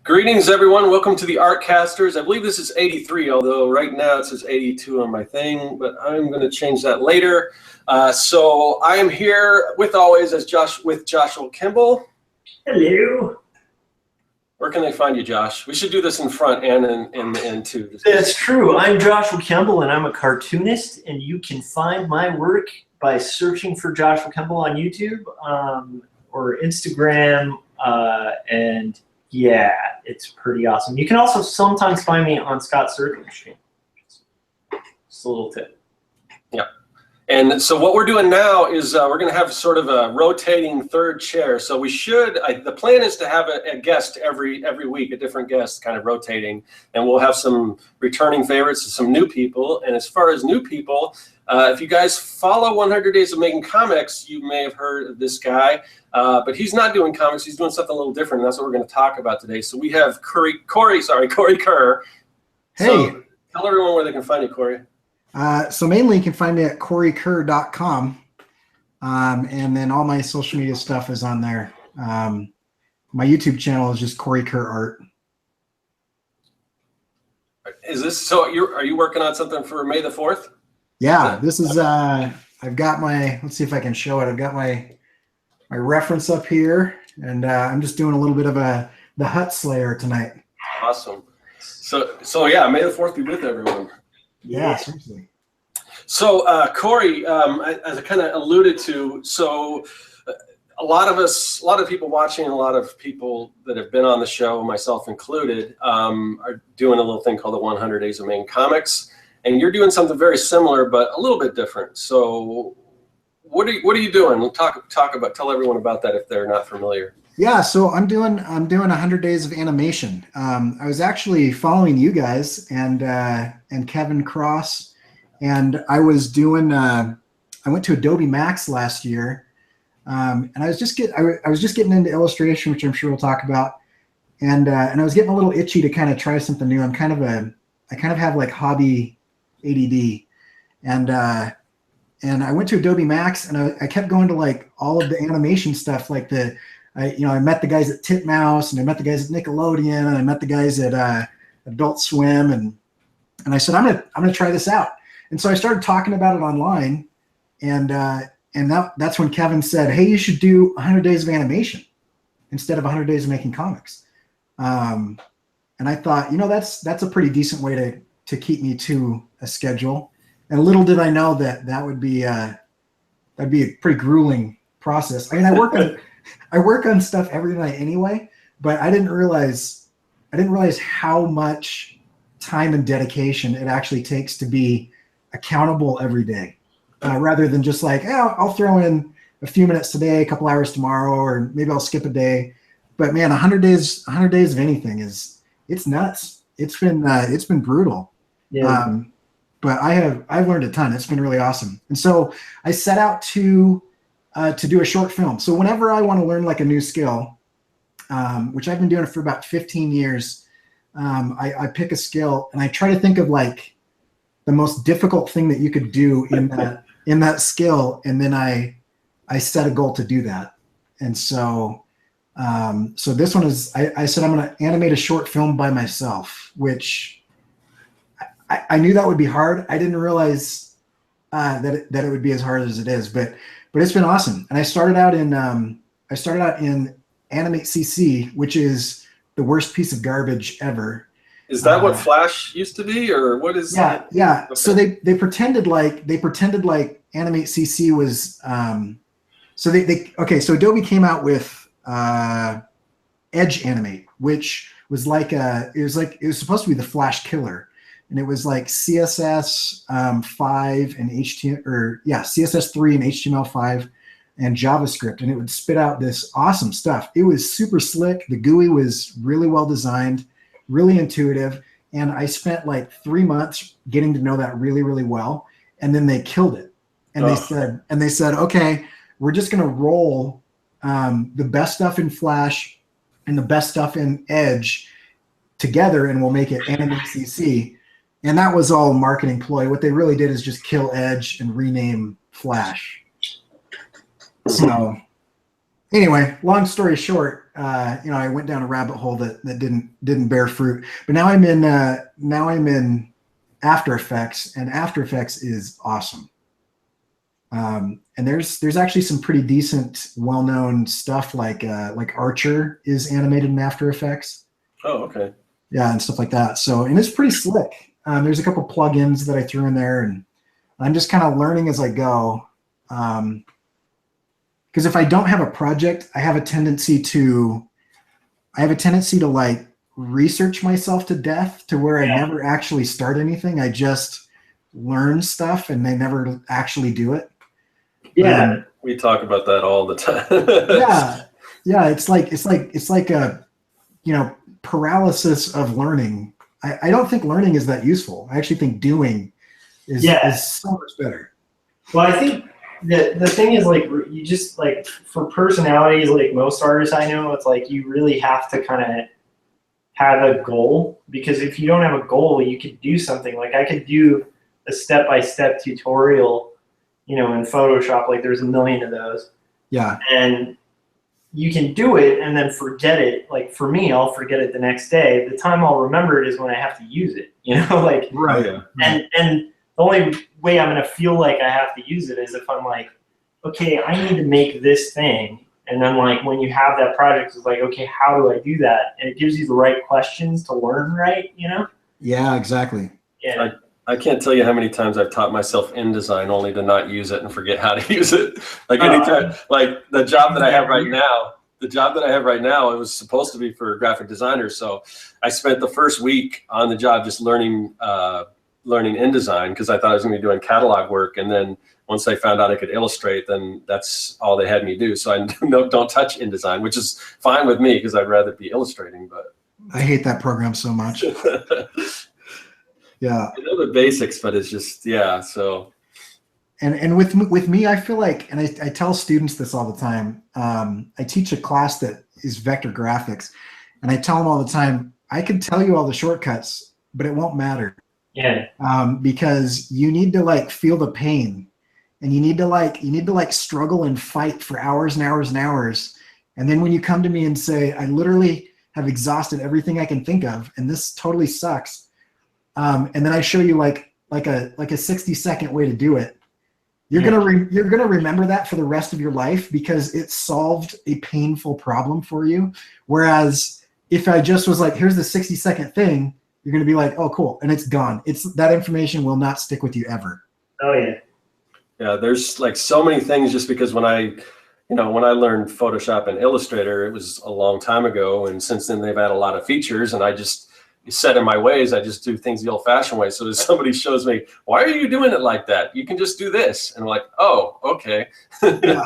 Greetings, everyone. Welcome to the Artcasters. I believe this is 83, although right now it says 82 on my thing, but I'm going to change that later. So I am here, with always, as Joshua Kemble. Hello. Where can they find you, Josh? We should do this in front and in the end, too. That's true. I'm Joshua Kemble, and I'm a cartoonist, and you can find my work by searching for Joshua Kemble on YouTube or Instagram, and yeah, it's pretty awesome. You can also sometimes find me on Scott Serkland stream. Just a little tip. Yeah. And so what we're doing now is we're going to have sort of a rotating third chair. So we should, the plan is to have a guest every week, a different guest kind of rotating. And we'll have some returning favorites and some new people. And as far as new people, if you guys follow 100 Days of Making Comics, you may have heard of this guy. But he's not doing comics. He's doing something a little different. And that's what we're going to talk about today. So we have Cory Kerr. Hey. So tell everyone where they can find you, Cory. So mainly you can find me at corykerr.com. And then all my social media stuff is on there. My YouTube channel is just Cory Kerr Art. Is this, so are you working on something for May the 4th? Yeah, this is, I've got my, let's see if I can show it. I've got my reference up here, and I'm just doing a little bit of the Hut Slayer tonight. Awesome. So yeah, May the 4th be with everyone. Yeah, seriously. So Cory, as I kind of alluded to, so a lot of people watching, a lot of people that have been on the show, myself included, are doing a little thing called the 100 Days of Making Comics, and you're doing something very similar, but a little bit different. So what are you doing? Tell everyone about that if they're not familiar. Yeah, so I'm doing 100 days of animation. I was actually following you guys and Kevin Cross, and I was doing. I went to Adobe Max last year, and I was just getting into illustration, which I'm sure we'll talk about, and I was getting a little itchy to kind of try something new. I kind of have like hobby ADD, and I went to Adobe Max, and I kept going to like all of the animation stuff, like I met the guys at Titmouse, and I met the guys at Nickelodeon, and I met the guys at Adult Swim, and I said, I'm gonna try this out. And so I started talking about it online, and that's when Kevin said, hey, you should do 100 days of animation instead of 100 days of making comics. And I thought, that's a pretty decent way to keep me to a schedule. And little did I know that would be that'd be a pretty grueling process. I mean, I work on stuff every night anyway, but I didn't realize how much time and dedication it actually takes to be accountable every day, rather than just like, I'll throw in a few minutes today, a couple hours tomorrow, or maybe I'll skip a day. But man, 100 days of anything it's nuts. It's been brutal. Yeah. But I've learned a ton. It's been really awesome. And so I set out to do a short film. So whenever I want to learn like a new skill, which I've been doing it for about 15 years, I pick a skill and I try to think of like the most difficult thing that you could do in that skill, and then I set a goal to do that. And so this one is I said I'm going to animate a short film by myself, which I knew that would be hard. I didn't realize that it would be as hard as it is, but it's been awesome. And I started out in Animate CC, which is the worst piece of garbage ever. Is that what Flash used to be, or what is? Yeah, yeah. Okay. So they pretended like Animate CC was. So Adobe came out with Edge Animate, which was it was supposed to be the Flash killer. And it was like CSS 5 and CSS3 and HTML5 and JavaScript, and it would spit out this awesome stuff. It was super slick. The GUI was really well designed, really intuitive, and I spent like 3 months getting to know that really, really well. And then they killed it, and they said, okay, we're just going to roll the best stuff in Flash and the best stuff in Edge together, and we'll make it Animate CC. And that was all a marketing ploy. What they really did is just kill Edge and rename Flash. So anyway, long story short, I went down a rabbit hole that didn't bear fruit. But now I'm in After Effects, and After Effects is awesome. And there's actually some pretty decent, well-known stuff like Archer is animated in After Effects. Oh, okay. Yeah, and stuff like that. So, and it's pretty slick. There's a couple plugins that I threw in there, and I'm just kind of learning as I go. Because if I don't have a project, I have a tendency to like research myself to death to where I never actually start anything. I just learn stuff and they never actually do it. Yeah, we talk about that all the time. yeah. It's like a, paralysis of learning. I don't think learning is that useful. I actually think doing is so much better. Well, I think the thing is, like, you just, like, for personalities, like most artists I know, it's like you really have to kind of have a goal, because if you don't have a goal, you could do something. Like, I could do a step-by-step tutorial, in Photoshop. Like, there's a million of those. Yeah. And you can do it and then forget it. Like, for me, I'll forget it the next day. The time I'll remember it is when I have to use it, like, right. And the only way I'm going to feel like I have to use it is if I'm like, okay, I need to make this thing. And then, like, when you have that project, it's like, okay, how do I do that? And it gives you the right questions to learn, right? Yeah, exactly. Yeah. I can't tell you how many times I've taught myself InDesign only to not use it and forget how to use it. Like, anytime, like the job that I have right now, it was supposed to be for graphic designers. So I spent the first week on the job just learning InDesign, because I thought I was going to be doing catalog work. And then once I found out I could illustrate, then that's all they had me do. So I don't touch InDesign, which is fine with me because I'd rather be illustrating. But I hate that program so much. Yeah. I know the basics, but it's just, so. And with me, I feel like, and I tell students this all the time, I teach a class that is vector graphics, and I tell them all the time, I can tell you all the shortcuts, but it won't matter. Yeah. Because you need to, like, feel the pain, and you need to struggle and fight for hours and hours and hours. And then when you come to me and say, I literally have exhausted everything I can think of, and this totally sucks. And then I show you like a 60-second way to do it. You're gonna remember that for the rest of your life because it solved a painful problem for you. Whereas if I just was like, here's the 60-second thing, you're gonna be like, oh, cool, and it's gone. That information will not stick with you ever. Oh yeah. Yeah, there's like so many things, just because when I learned Photoshop and Illustrator, it was a long time ago, and since then they've had a lot of features, and I just set in my ways. I just do things the old-fashioned way. So if somebody shows me, why are you doing it like that? You can just do this. And I'm like, oh, okay. Yeah.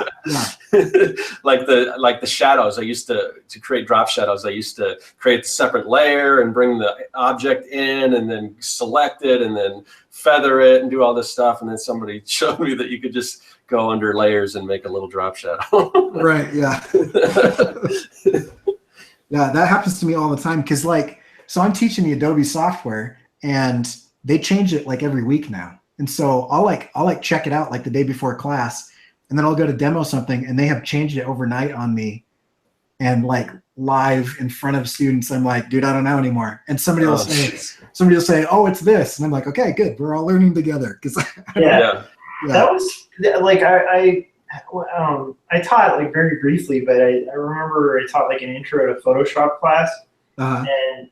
like the shadows. I used to create drop shadows. I used to create a separate layer and bring the object in and then select it and then feather it and do all this stuff. And then somebody showed me that you could just go under layers and make a little drop shadow. Right. Yeah. Yeah. That happens to me all the time. Cause so I'm teaching the Adobe software, and they change it like every week now. And so I'll check it out like the day before class, and then I'll go to demo something, and they have changed it overnight on me, and like live in front of students, I'm like, dude, I don't know anymore. And somebody will say, oh, it's this, and I'm like, okay, good, we're all learning together. Because yeah, that was like I taught like very briefly, but I remember I taught like an intro to Photoshop class, and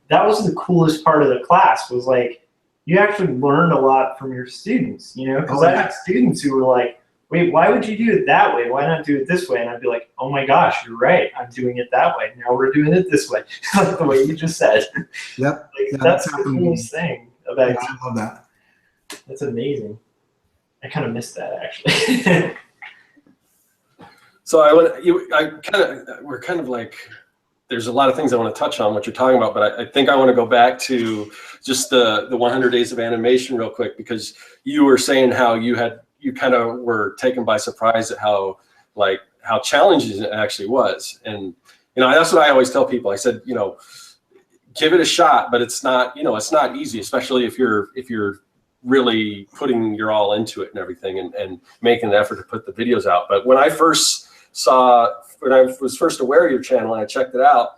that was the coolest part of the class, was like you actually learned a lot from your students, because I had students who were like, wait, why would you do it that way? Why not do it this way? And I'd be like, oh my gosh, you're right. I'm doing it that way. Now we're doing it this way. Like the way you just said. Yep. Like, that's the coolest thing about it. I love that. That's amazing. I kind of missed that, actually. So we're kind of like, there's a lot of things I want to touch on what you're talking about, but I think I want to go back to just the 100 days of animation real quick, because you were saying how you kind of were taken by surprise at how challenging it actually was. And, that's what I always tell people. I said, give it a shot, but it's not easy, especially if you're really putting your all into it and everything and making an effort to put the videos out. But when I first saw when I was first aware of your channel, and I checked it out,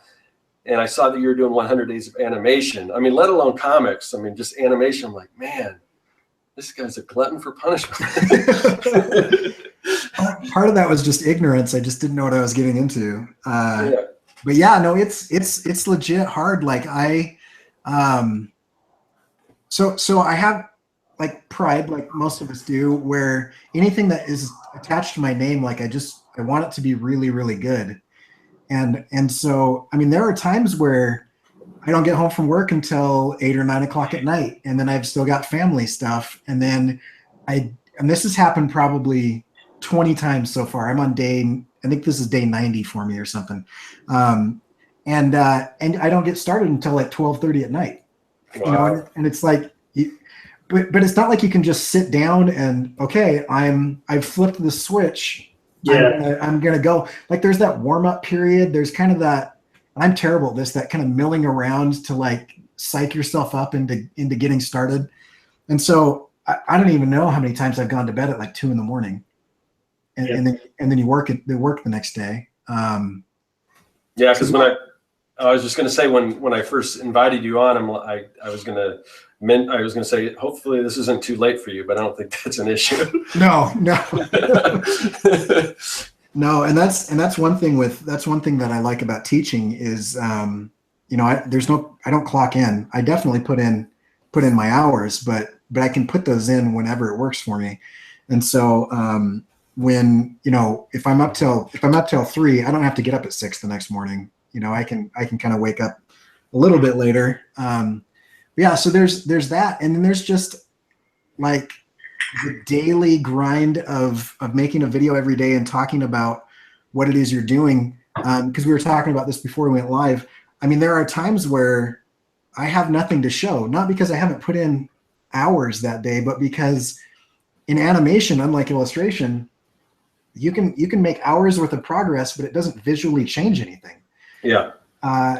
and I saw that you were doing 100 days of animation. I mean, let alone comics. I mean, just animation. I'm like, man, this guy's a glutton for punishment. Part of that was just ignorance. I just didn't know what I was getting into. Yeah. But yeah, no, it's legit hard. Like so I have like pride, like most of us do, where anything that is attached to my name, like I want it to be really, really good. And so, I mean, there are times where I don't get home from work until 8 or 9 o'clock at night. And then I've still got family stuff. And then and this has happened probably 20 times so far. I'm on I think this is day 90 for me or something. And I don't get started until like 12:30 at night. Wow. You know, and it's like, but it's not like you can just sit down and, okay, I've flipped the switch. Yeah. I'm gonna go. Like there's that warm up period. There's kind of that, I'm terrible at this, that kind of milling around to like psych yourself up into getting started. And so I don't even know how many times I've gone to bed at like 2 a.m. And then you work the next day. Yeah, because when I was just going to say when I first invited you on, I was going to say hopefully this isn't too late for you, but I don't think that's an issue. No. No, and that's one thing that I like about teaching is you know, I don't clock in. I definitely put in my hours, but I can put those in whenever it works for me. And so when, you know, if I'm up till 3, I don't have to get up at 6 the next morning. You know, I can kind of wake up a little bit later. Yeah, so there's that, and then there's just like the daily grind of making a video every day and talking about what it is you're doing. Because we were talking about this before we went live. I mean, there are times where I have nothing to show, not because I haven't put in hours that day, but because in animation, unlike illustration, you can make hours worth of progress, but it doesn't visually change anything. Yeah.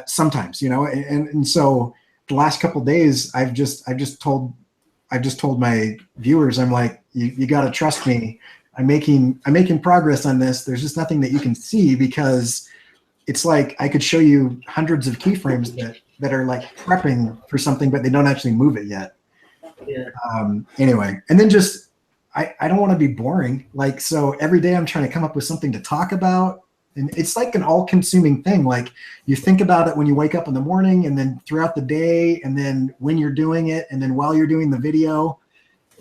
Sometimes, you know, and so the last couple of days, I've just told my viewers, I'm like, you got to trust me. I'm making progress on this. There's just nothing that you can see because it's like I could show you hundreds of keyframes that are like prepping for something, but they don't actually move it yet. Yeah. Anyway, and then just I don't want to be boring. Like, so every day I'm trying to come up with something to talk about. And it's like an all-consuming thing. Like you think about it when you wake up in the morning and then throughout the day and then when you're doing it and then while you're doing the video.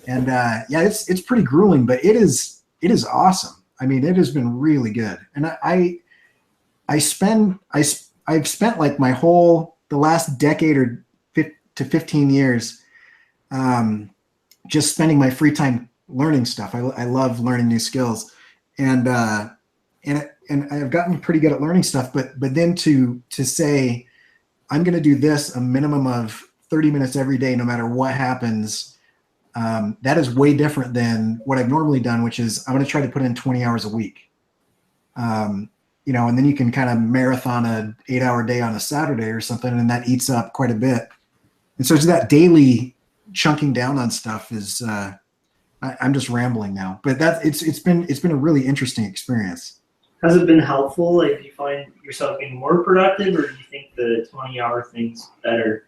And yeah, it's pretty grueling, but it is awesome. I mean, it has been really good. And I've spent like the last decade or to 15 years just spending my free time learning stuff. I love learning new skills. And I've gotten pretty good at learning stuff, but then to say, I'm going to do this a minimum of 30 minutes every day, no matter what happens. That is way different than what I've normally done, which is I'm going to try to put in 20 hours a week. You know, and then you can kind of marathon a 8-hour day on a Saturday or something. And that eats up quite a bit. And so that daily chunking down on stuff is, I'm just rambling now, but it's been a really interesting experience. Has it been helpful? Like, do you find yourself being more productive, or do you think the 20-hour thing's better,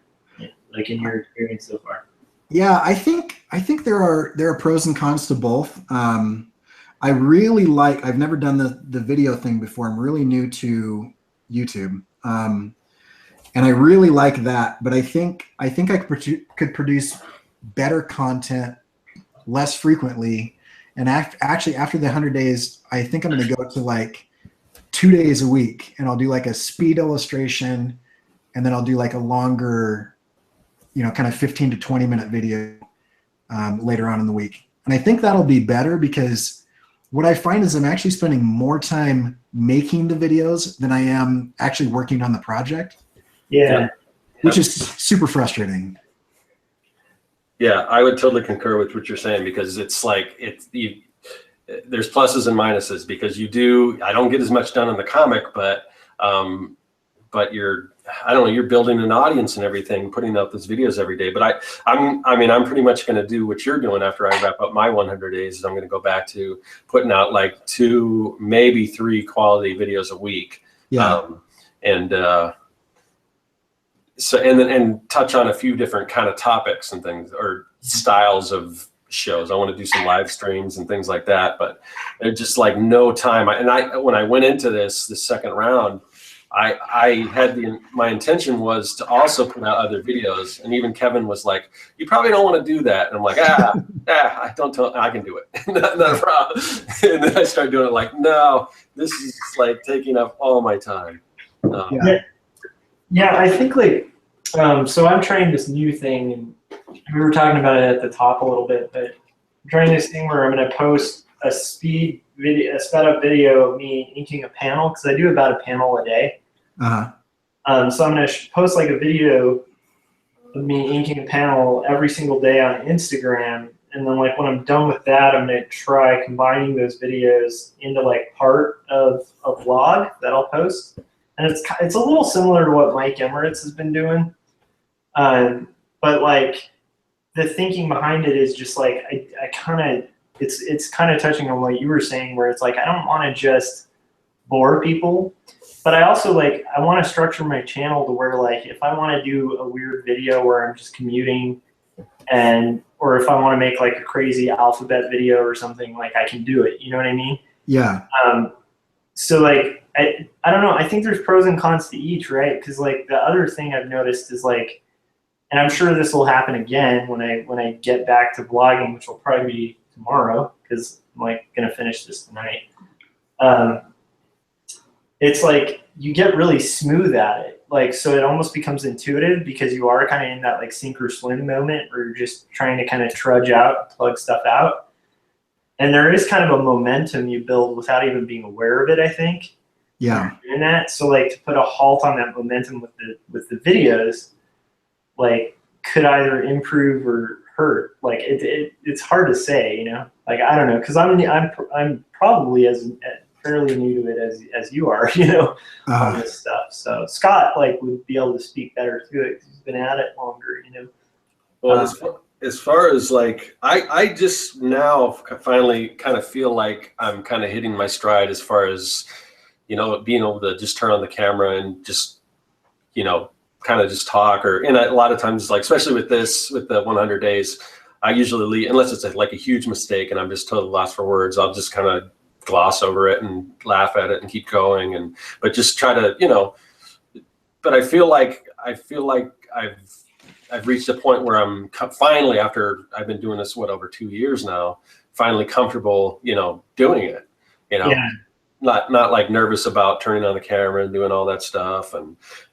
like in your experience so far? Yeah, I think there are pros and cons to both. I really like. I've never done the video thing before. I'm really new to YouTube, and I really like that. But I think I could produce better content less frequently. And actually, after the 100 days, I think I'm going to go to like 2 days a week, and I'll do like a speed illustration, and then I'll do like a longer, you know, kind of 15 to 20 minute video later on in the week. And I think that'll be better because what I find is I'm actually spending more time making the videos than I am actually working on the project. Yeah. Which is super frustrating. Yeah, I would totally concur with what you're saying because it's like there's pluses and minuses because I don't get as much done in the comic, but but I don't know, you're building an audience and everything, putting out those videos every day. But I'm pretty much going to do what you're doing after I wrap up my 100 days. Is I'm going to go back to putting out like 2, maybe 3 quality videos a week. Yeah. So and touch on a few different kind of topics and things or styles of shows. I want to do some live streams and things like that, but there's just like no time. When I went into this second round, I had my intention was to also put out other videos, and even Kevin was like, "You probably don't want to do that," and I'm like, I can do it, not a problem. And then I started doing it like, no, this is like taking up all my time. Yeah, I think like, so I'm trying this new thing, and we were talking about it at the top a little bit, but I'm trying this thing where I'm going to post a sped up video of me inking a panel, because I do about a panel a day. So I'm going to post like a video of me inking a panel every single day on Instagram, and then like when I'm done with that, I'm going to try combining those videos into like part of a vlog that I'll post. And it's a little similar to what Mike Emmerich has been doing, but like the thinking behind it is just like I kind of it's kind of touching on what you were saying, where it's like I don't want to just bore people, but I also like I want to structure my channel to where like if I want to do a weird video where I'm just commuting, or if I want to make like a crazy alphabet video or something, like I can do it. You know what I mean? Yeah. So like I don't know. I think there's pros and cons to each, right? Because like the other thing I've noticed is like, and I'm sure this will happen again when I get back to vlogging, which will probably be tomorrow, because I'm like gonna finish this tonight. It's like you get really smooth at it, like so it almost becomes intuitive, because you are kind of in that like sink or swim moment where you're just trying to kind of trudge out, plug stuff out, and there is kind of a momentum you build without even being aware of it, I think. Yeah. Doing that, so like to put a halt on that momentum with the videos, like could either improve or hurt. Like it's hard to say, you know. Like I don't know, because I'm probably as fairly new to it as you are, you know, on this stuff. So Scott like would be able to speak better to it because he's been at it longer, you know. Well, as far as like, I just now finally kind of feel like I'm kind of hitting my stride as far as, you know, being able to just turn on the camera and just, you know, kind of just talk. And a lot of times, like, especially with the 100 days, I usually leave, unless it's like a huge mistake and I'm just totally lost for words, I'll just kind of gloss over it and laugh at it and keep going. But just try to, you know, but I feel like I've reached a point where I'm finally, after I've been doing this, over 2 years now, finally comfortable, you know, doing it, you know. Yeah. Not like nervous about turning on the camera and doing all that stuff.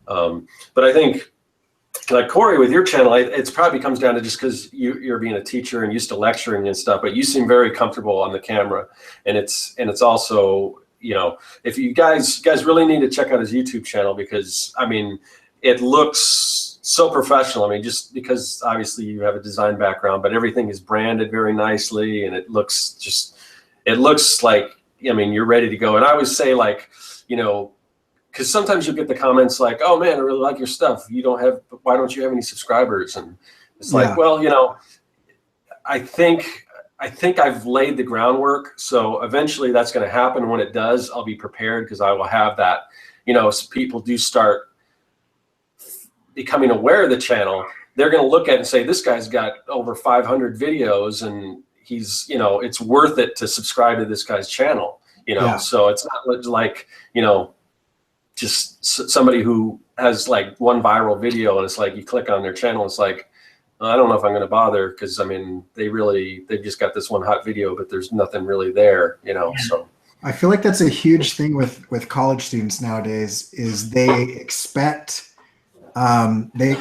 But I think like Cory with your channel, it's probably comes down to just because you're being a teacher and used to lecturing and stuff, but you seem very comfortable on the camera. And it's also, you know, if you guys really need to check out his YouTube channel, because I mean, it looks so professional. I mean, just because obviously you have a design background, but everything is branded very nicely, and it looks like, I mean, you're ready to go. And I always say, like, you know, because sometimes you'll get the comments like, "Oh man, I really like your stuff. Why don't you have any subscribers?" And it's like, well, you know, I think I've laid the groundwork. So eventually that's going to happen. When it does, I'll be prepared, because I will have that, you know, so people do start becoming aware of the channel. They're going to look at it and say, this guy's got over 500 videos, and he's, you know, it's worth it to subscribe to this guy's channel, you know. So it's not like, you know, just somebody who has like one viral video and it's like you click on their channel, it's like, I don't know if I'm going to bother, because I mean, they've just got this one hot video, but there's nothing really there, you know. So I feel like that's a huge thing with college students nowadays, is they expect the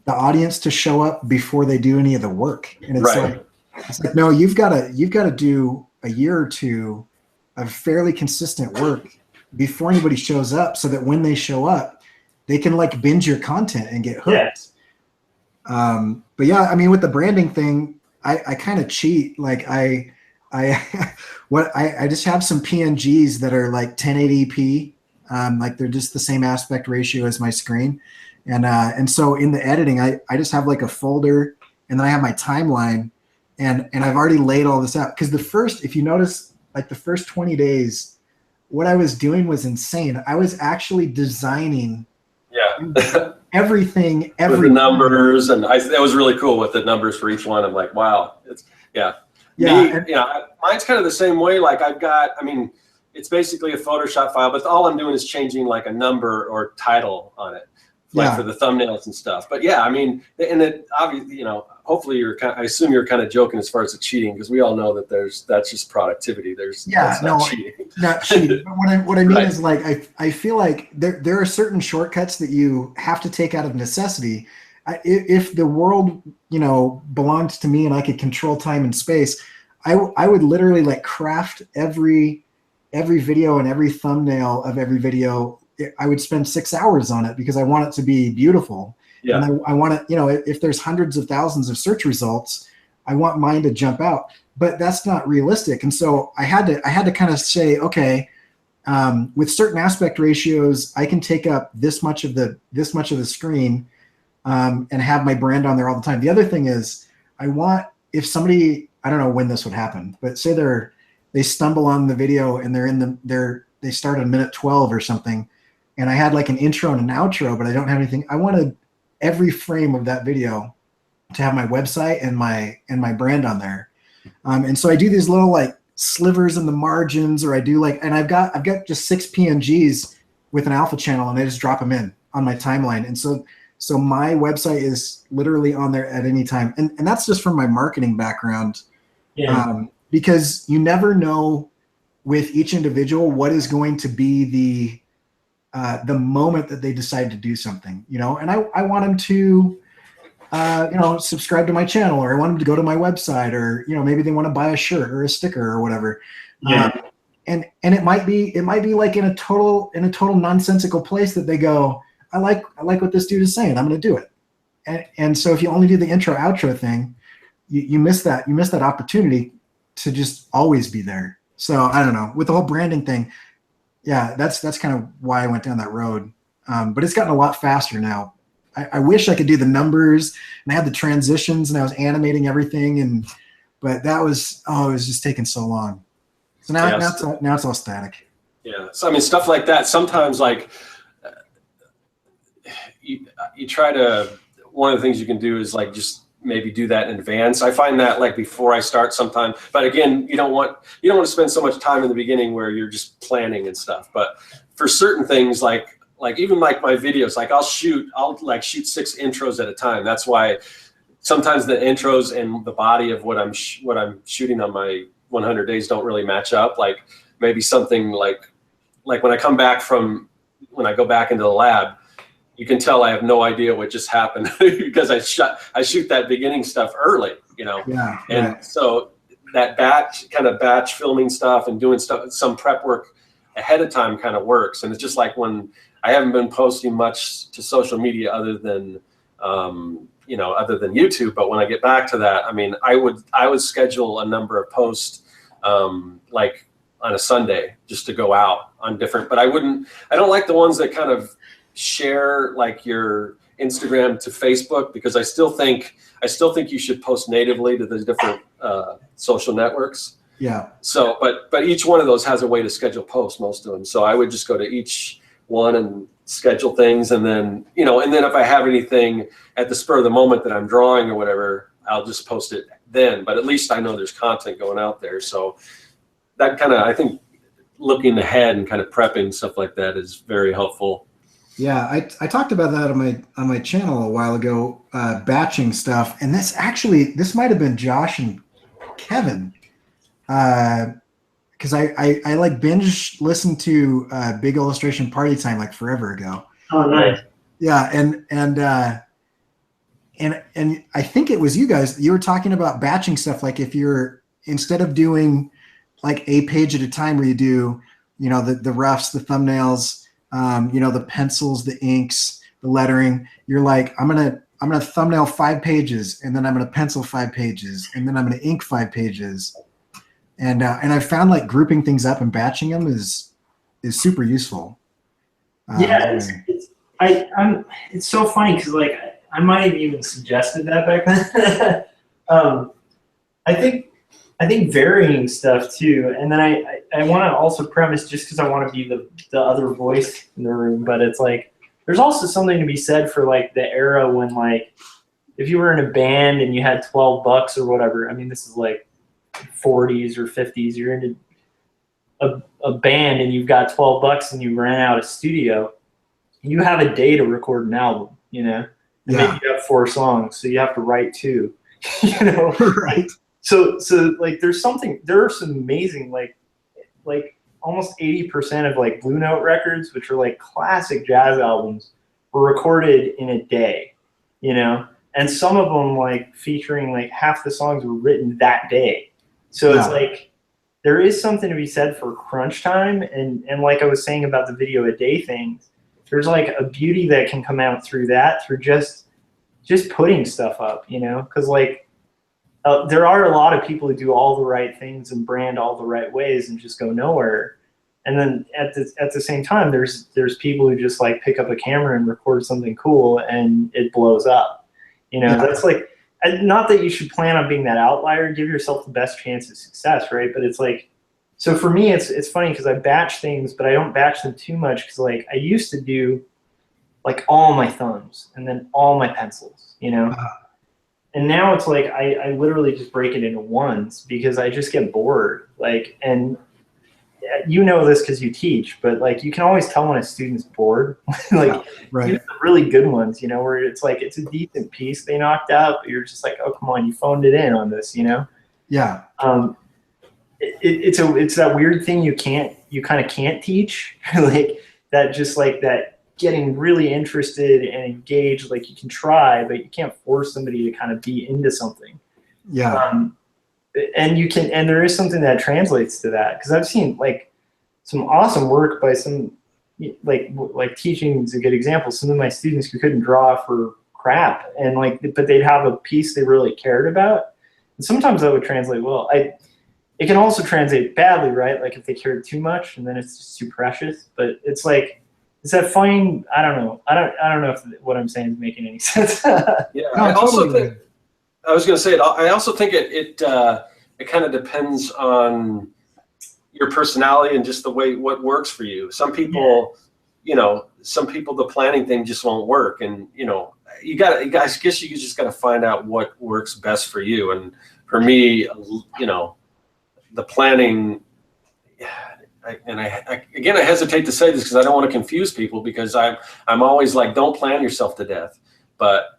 audience to show up before they do any of the work, and it's like, no, you've got to do a year or two of fairly consistent work before anybody shows up, so that when they show up, they can like binge your content and get hooked. But yeah, I mean, with the branding thing, I kind of cheat. Like I just have some PNGs that are like 1080p Like they're just the same aspect ratio as my screen. And so in the editing, I just have like a folder, and then I have my timeline, and I've already laid all this out. Because if you notice, like the first 20 days, what I was doing was insane. I was actually designing everything, with the numbers, and that was really cool with the numbers for each one. I'm like, wow, mine's kind of the same way. Like it's basically a Photoshop file, but all I'm doing is changing like a number or title on it, like for the thumbnails and stuff. But yeah, I mean, and it obviously, hopefully I assume you're kind of joking as far as the cheating, because we all know that that's just productivity. That's not cheating. Not cheating. But what I mean is, like, I feel like there are certain shortcuts that you have to take out of necessity. If the world, belonged to me and I could control time and space, I would literally like craft every video and every thumbnail of every video. I would spend 6 hours on it because I want it to be beautiful. Yeah. And I want to, if there's hundreds of thousands of search results, I want mine to jump out, but that's not realistic. And so I had to kind of say, okay, with certain aspect ratios, I can take up this much of the screen, and have my brand on there all the time. The other thing is, if somebody, I don't know when this would happen, but say they stumble on the video and they start at minute 12 or something, and I had like an intro and an outro, but I don't have anything. I wanted every frame of that video to have my website and my brand on there. And so I do these little like slivers in the margins, or I do and I've got just 6 PNGs with an alpha channel, and I just drop them in on my timeline. And so my website is literally on there at any time. And that's just from my marketing background. Yeah. Because you never know with each individual what is going to be the moment that they decide to do something, and I want them to, subscribe to my channel, or I want them to go to my website, or, maybe they want to buy a shirt or a sticker or whatever. Yeah. And it might be like in a total nonsensical place that they go, I like what this dude is saying, I'm going to do it. And so if you only do the intro outro thing, you miss that opportunity to just always be there. So I don't know, with the whole branding thing. Yeah, that's kind of why I went down that road. But it's gotten a lot faster now. I wish I could do the numbers, and I had the transitions, and I was animating everything, but it was just taking so long. So now it's all static. Yeah. So I mean, stuff like that. Sometimes like you try to. One of the things you can do is like just maybe do that in advance. I find that like before I start sometime, but again, you don't want to spend so much time in the beginning where you're just planning and stuff. But for certain things, like even like my videos, like I'll shoot 6 intros at a time. That's why sometimes the intros and the body of what I'm shooting on my 100 days don't really match up. Like maybe something like when I come back when I go back into the lab, you can tell I have no idea what just happened because I shoot that beginning stuff early, Yeah. And so that batch filming stuff and doing some prep work ahead of time kind of works. And it's just like when I haven't been posting much to social media other than YouTube. But when I get back to that, I mean, I would schedule a number of posts, like on a Sunday just to go out on different, but I don't like the ones that kind of share like your Instagram to Facebook, because I still think you should post natively to the different social networks. Yeah. So, but each one of those has a way to schedule posts, most of them. So I would just go to each one and schedule things, and then if I have anything at the spur of the moment that I'm drawing or whatever, I'll just post it then. But at least I know there's content going out there. So that kind of, I think, looking ahead and kind of prepping stuff like that is very helpful. Yeah, I talked about that on my channel a while ago, batching stuff, and this might have been Josh and Kevin, because I like binge listened to Big Illustration Party Time like forever ago. Oh, nice. Yeah, and I think it was you guys. You were talking about batching stuff, like if you're, instead of doing like a page at a time where you do, the roughs, the thumbnails, the pencils, the inks, the lettering, you're like, I'm gonna thumbnail 5 pages, and then I'm gonna pencil 5 pages, and then I'm gonna ink 5 pages, and I found like grouping things up and batching them is super useful. Yeah, it's so funny because like I might have even suggested that back then. I think varying stuff too, and then I want to also premise, just because I want to be the other voice in the room, but it's like there's also something to be said for like the era when like if you were in a band and you had $12 or whatever. I mean, this is like 40s or 50s. You're in a band and you've got $12 and you rent out a studio. You have a day to record an album, you know. And maybe you have 4 songs, so you have to write 2, you know. Right. So like there are some amazing like almost 80% of like Blue Note records, which are like classic jazz albums, were recorded in a day, you know. And some of them like featuring like half the songs were written that day. So it's like there is something to be said for crunch time, and like I was saying about the video a day things, there's like a beauty that can come out through that, through just putting stuff up, you know, because like there are a lot of people who do all the right things and brand all the right ways and just go nowhere. And then at the same time, there's people who just like pick up a camera and record something cool and it blows up. You know, that's like, not that you should plan on being that outlier, give yourself the best chance of success, right? But it's like, so for me, it's funny because I batch things, but I don't batch them too much because like I used to do like all my thumbs and then all my pencils, you know? And now it's like I literally just break it into ones because I just get bored. Like, and you know this because you teach, but like you can always tell when a student's bored. Like right. The really good ones, you know, where it's like it's a decent piece they knocked out, but you're just like, oh come on, you phoned it in on this, you know? Yeah. It's that weird thing you kind of can't teach. Like that, just like that getting really interested and engaged, like you can try, but you can't force somebody to kind of be into something. Yeah. And you can, and there is something that translates to that, because I've seen like some awesome work by some like teaching is a good example. Some of my students who couldn't draw for crap, and like, but they'd have a piece they really cared about, and sometimes that would translate well. It can also translate badly, right? Like if they cared too much, and then it's just too precious. But it's like, is that fine? I don't know. I don't know if what I'm saying is making any sense. Yeah, No, I also totally. think, I was going to say it. I also think it kind of depends on your personality and just the way what works for you. Some people, you know, the planning thing just won't work, and you know, you guys, guess you just got to find out what works best for you. And for me, you know, the planning. Again, I hesitate to say this because I don't want to confuse people, because I'm always like, don't plan yourself to death. But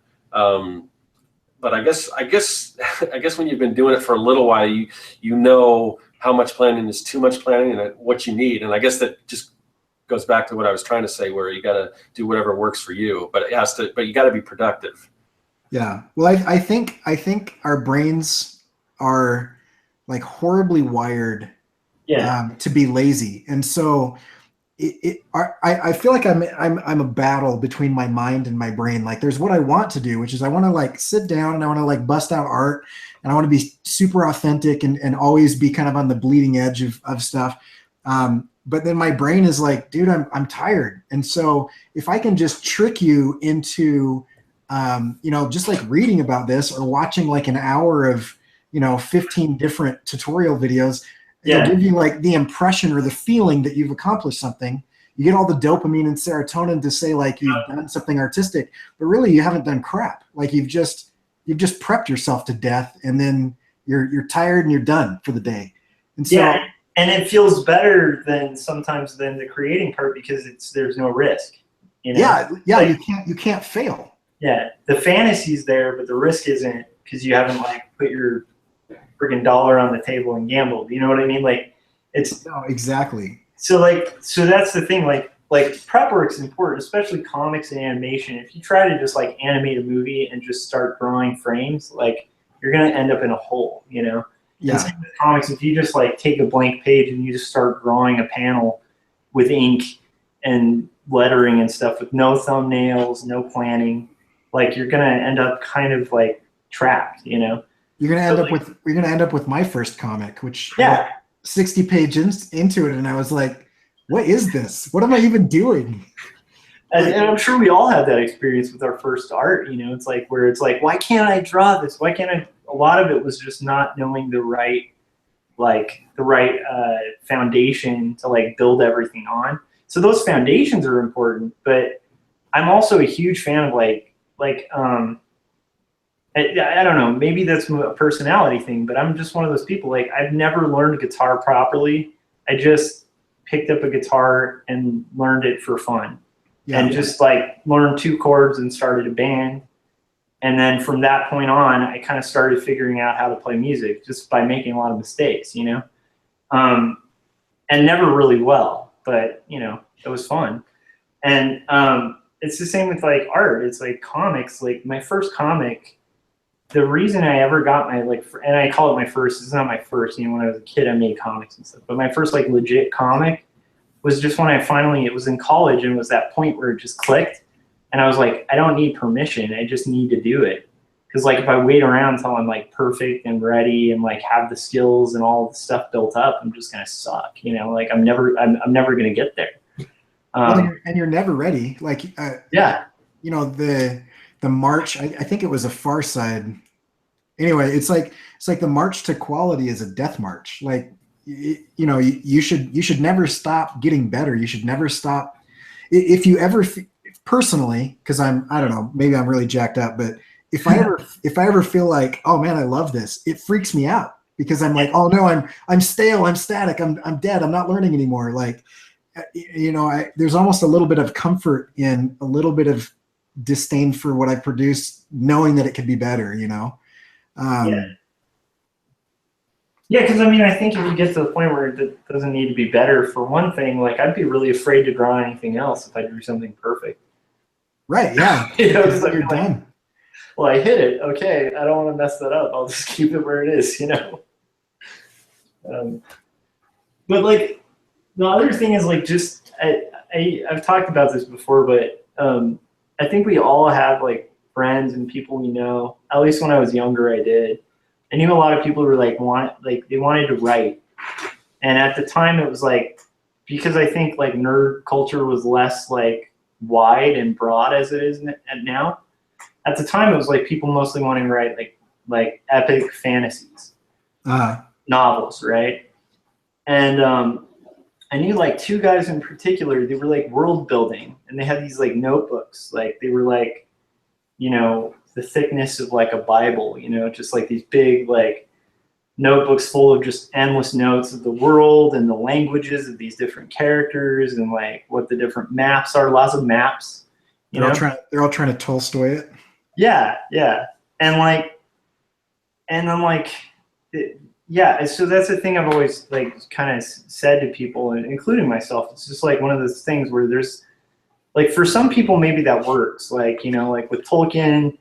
I guess when you've been doing it for a little while, you know how much planning is too much planning and what you need. And I guess that just goes back to what I was trying to say, where you got to do whatever works for you, but you got to be productive. Yeah. Well, I think our brains are like horribly wired to be lazy, and so I feel like I'm a battle between my mind and my brain. Like there's what I want to do, which is I want to like sit down and I want to like bust out art, and I want to be super authentic and always be kind of on the bleeding edge of stuff. But then my brain is like, dude, I'm tired. And so if I can just trick you into, you know, just like reading about this or watching like an hour of, you know, 15 different tutorial videos, it'll give you like the impression or the feeling that you've accomplished something. You get all the dopamine and serotonin to say like you've done something artistic, but really you haven't done crap. Like you've just prepped yourself to death, and then you're tired and you're done for the day. And so and it feels better than sometimes than the creating part, because there's no risk. You know? Like, you can't fail. Yeah, the fantasy's there, but the risk isn't, because you haven't like put your freaking dollar on the table and gambled. You know what I mean? Like exactly. So that's the thing. Like prep work's important, especially comics and animation. If you try to just like animate a movie and just start drawing frames, like you're gonna end up in a hole. You know? Yeah. And same with comics, if you just like take a blank page and you just start drawing a panel with ink and lettering and stuff with no thumbnails, no planning, like you're gonna end up kind of like trapped. You know? You're gonna end up with my first comic, which 60 pages into it, and I was like, "What is this? What am I even doing?" And I'm sure we all had that experience with our first art. You know, it's like where it's like, why can't I draw this? Why can't I? A lot of it was just not knowing the right foundation to like build everything on. So those foundations are important, but I'm also a huge fan of I don't know, maybe that's a personality thing, but I'm just one of those people, like I've never learned guitar properly. I just picked up a guitar and learned it for fun. And just like learned 2 chords and started a band. And then from that point on, I kind of started figuring out how to play music just by making a lot of mistakes, you know, and never really well, but you know, it was fun. And it's the same with like art. It's like comics. Like my first comic, the reason I ever got my and I call it my first, it's not my first, you know, when I was a kid I made comics and stuff, but my first like legit comic was just when it was in college, and it was that point where it just clicked. And I was like, I don't need permission. I just need to do it. Because like if I wait around until I'm like perfect and ready and like have the skills and all the stuff built up, I'm just gonna suck. You know, like I'm never gonna get there. And you're never ready. Like you know, the march. I think it was a Far Side. Anyway, it's like the march to quality is a death march. Like you know, you should never stop getting better. You should never stop. If you ever personally, because I don't know, maybe I'm really jacked up, but if I ever feel like, oh man, I love this, it freaks me out because I'm like, oh no, I'm stale, I'm static, I'm dead, I'm not learning anymore. Like, you know, there's almost a little bit of comfort in a little bit of disdain for what I produced, knowing that it could be better, you know? Yeah, because I mean, I think if you get to the point where it doesn't need to be better, for one thing, like I'd be really afraid to draw anything else if I drew something perfect. Right, yeah. You know, it's like you're done. Well, I hit it. Okay, I don't want to mess that up. I'll just keep it where it is, you know? But like, the other thing is like just, I've talked about this before, but I think we all have like friends and people we know, at least when I was younger, I did. I knew a lot of people who were like, they wanted to write. And at the time it was like, because I think like nerd culture was less like wide and broad as it is now. At the time it was like people mostly wanting to write like epic fantasies, novels, right? And I knew like 2 guys in particular, they were like world building, and they had these like notebooks, like they were like, you know, the thickness of like a Bible, you know, just like these big like notebooks full of just endless notes of the world and the languages of these different characters and like what the different maps are, lots of maps. They're all trying to Tolstoy it. Yeah, yeah. And then like, yeah, so that's the thing I've always like kind of said to people, and including myself. It's just like one of those things where there's like, for some people maybe that works, like, you know, like with Tolkien,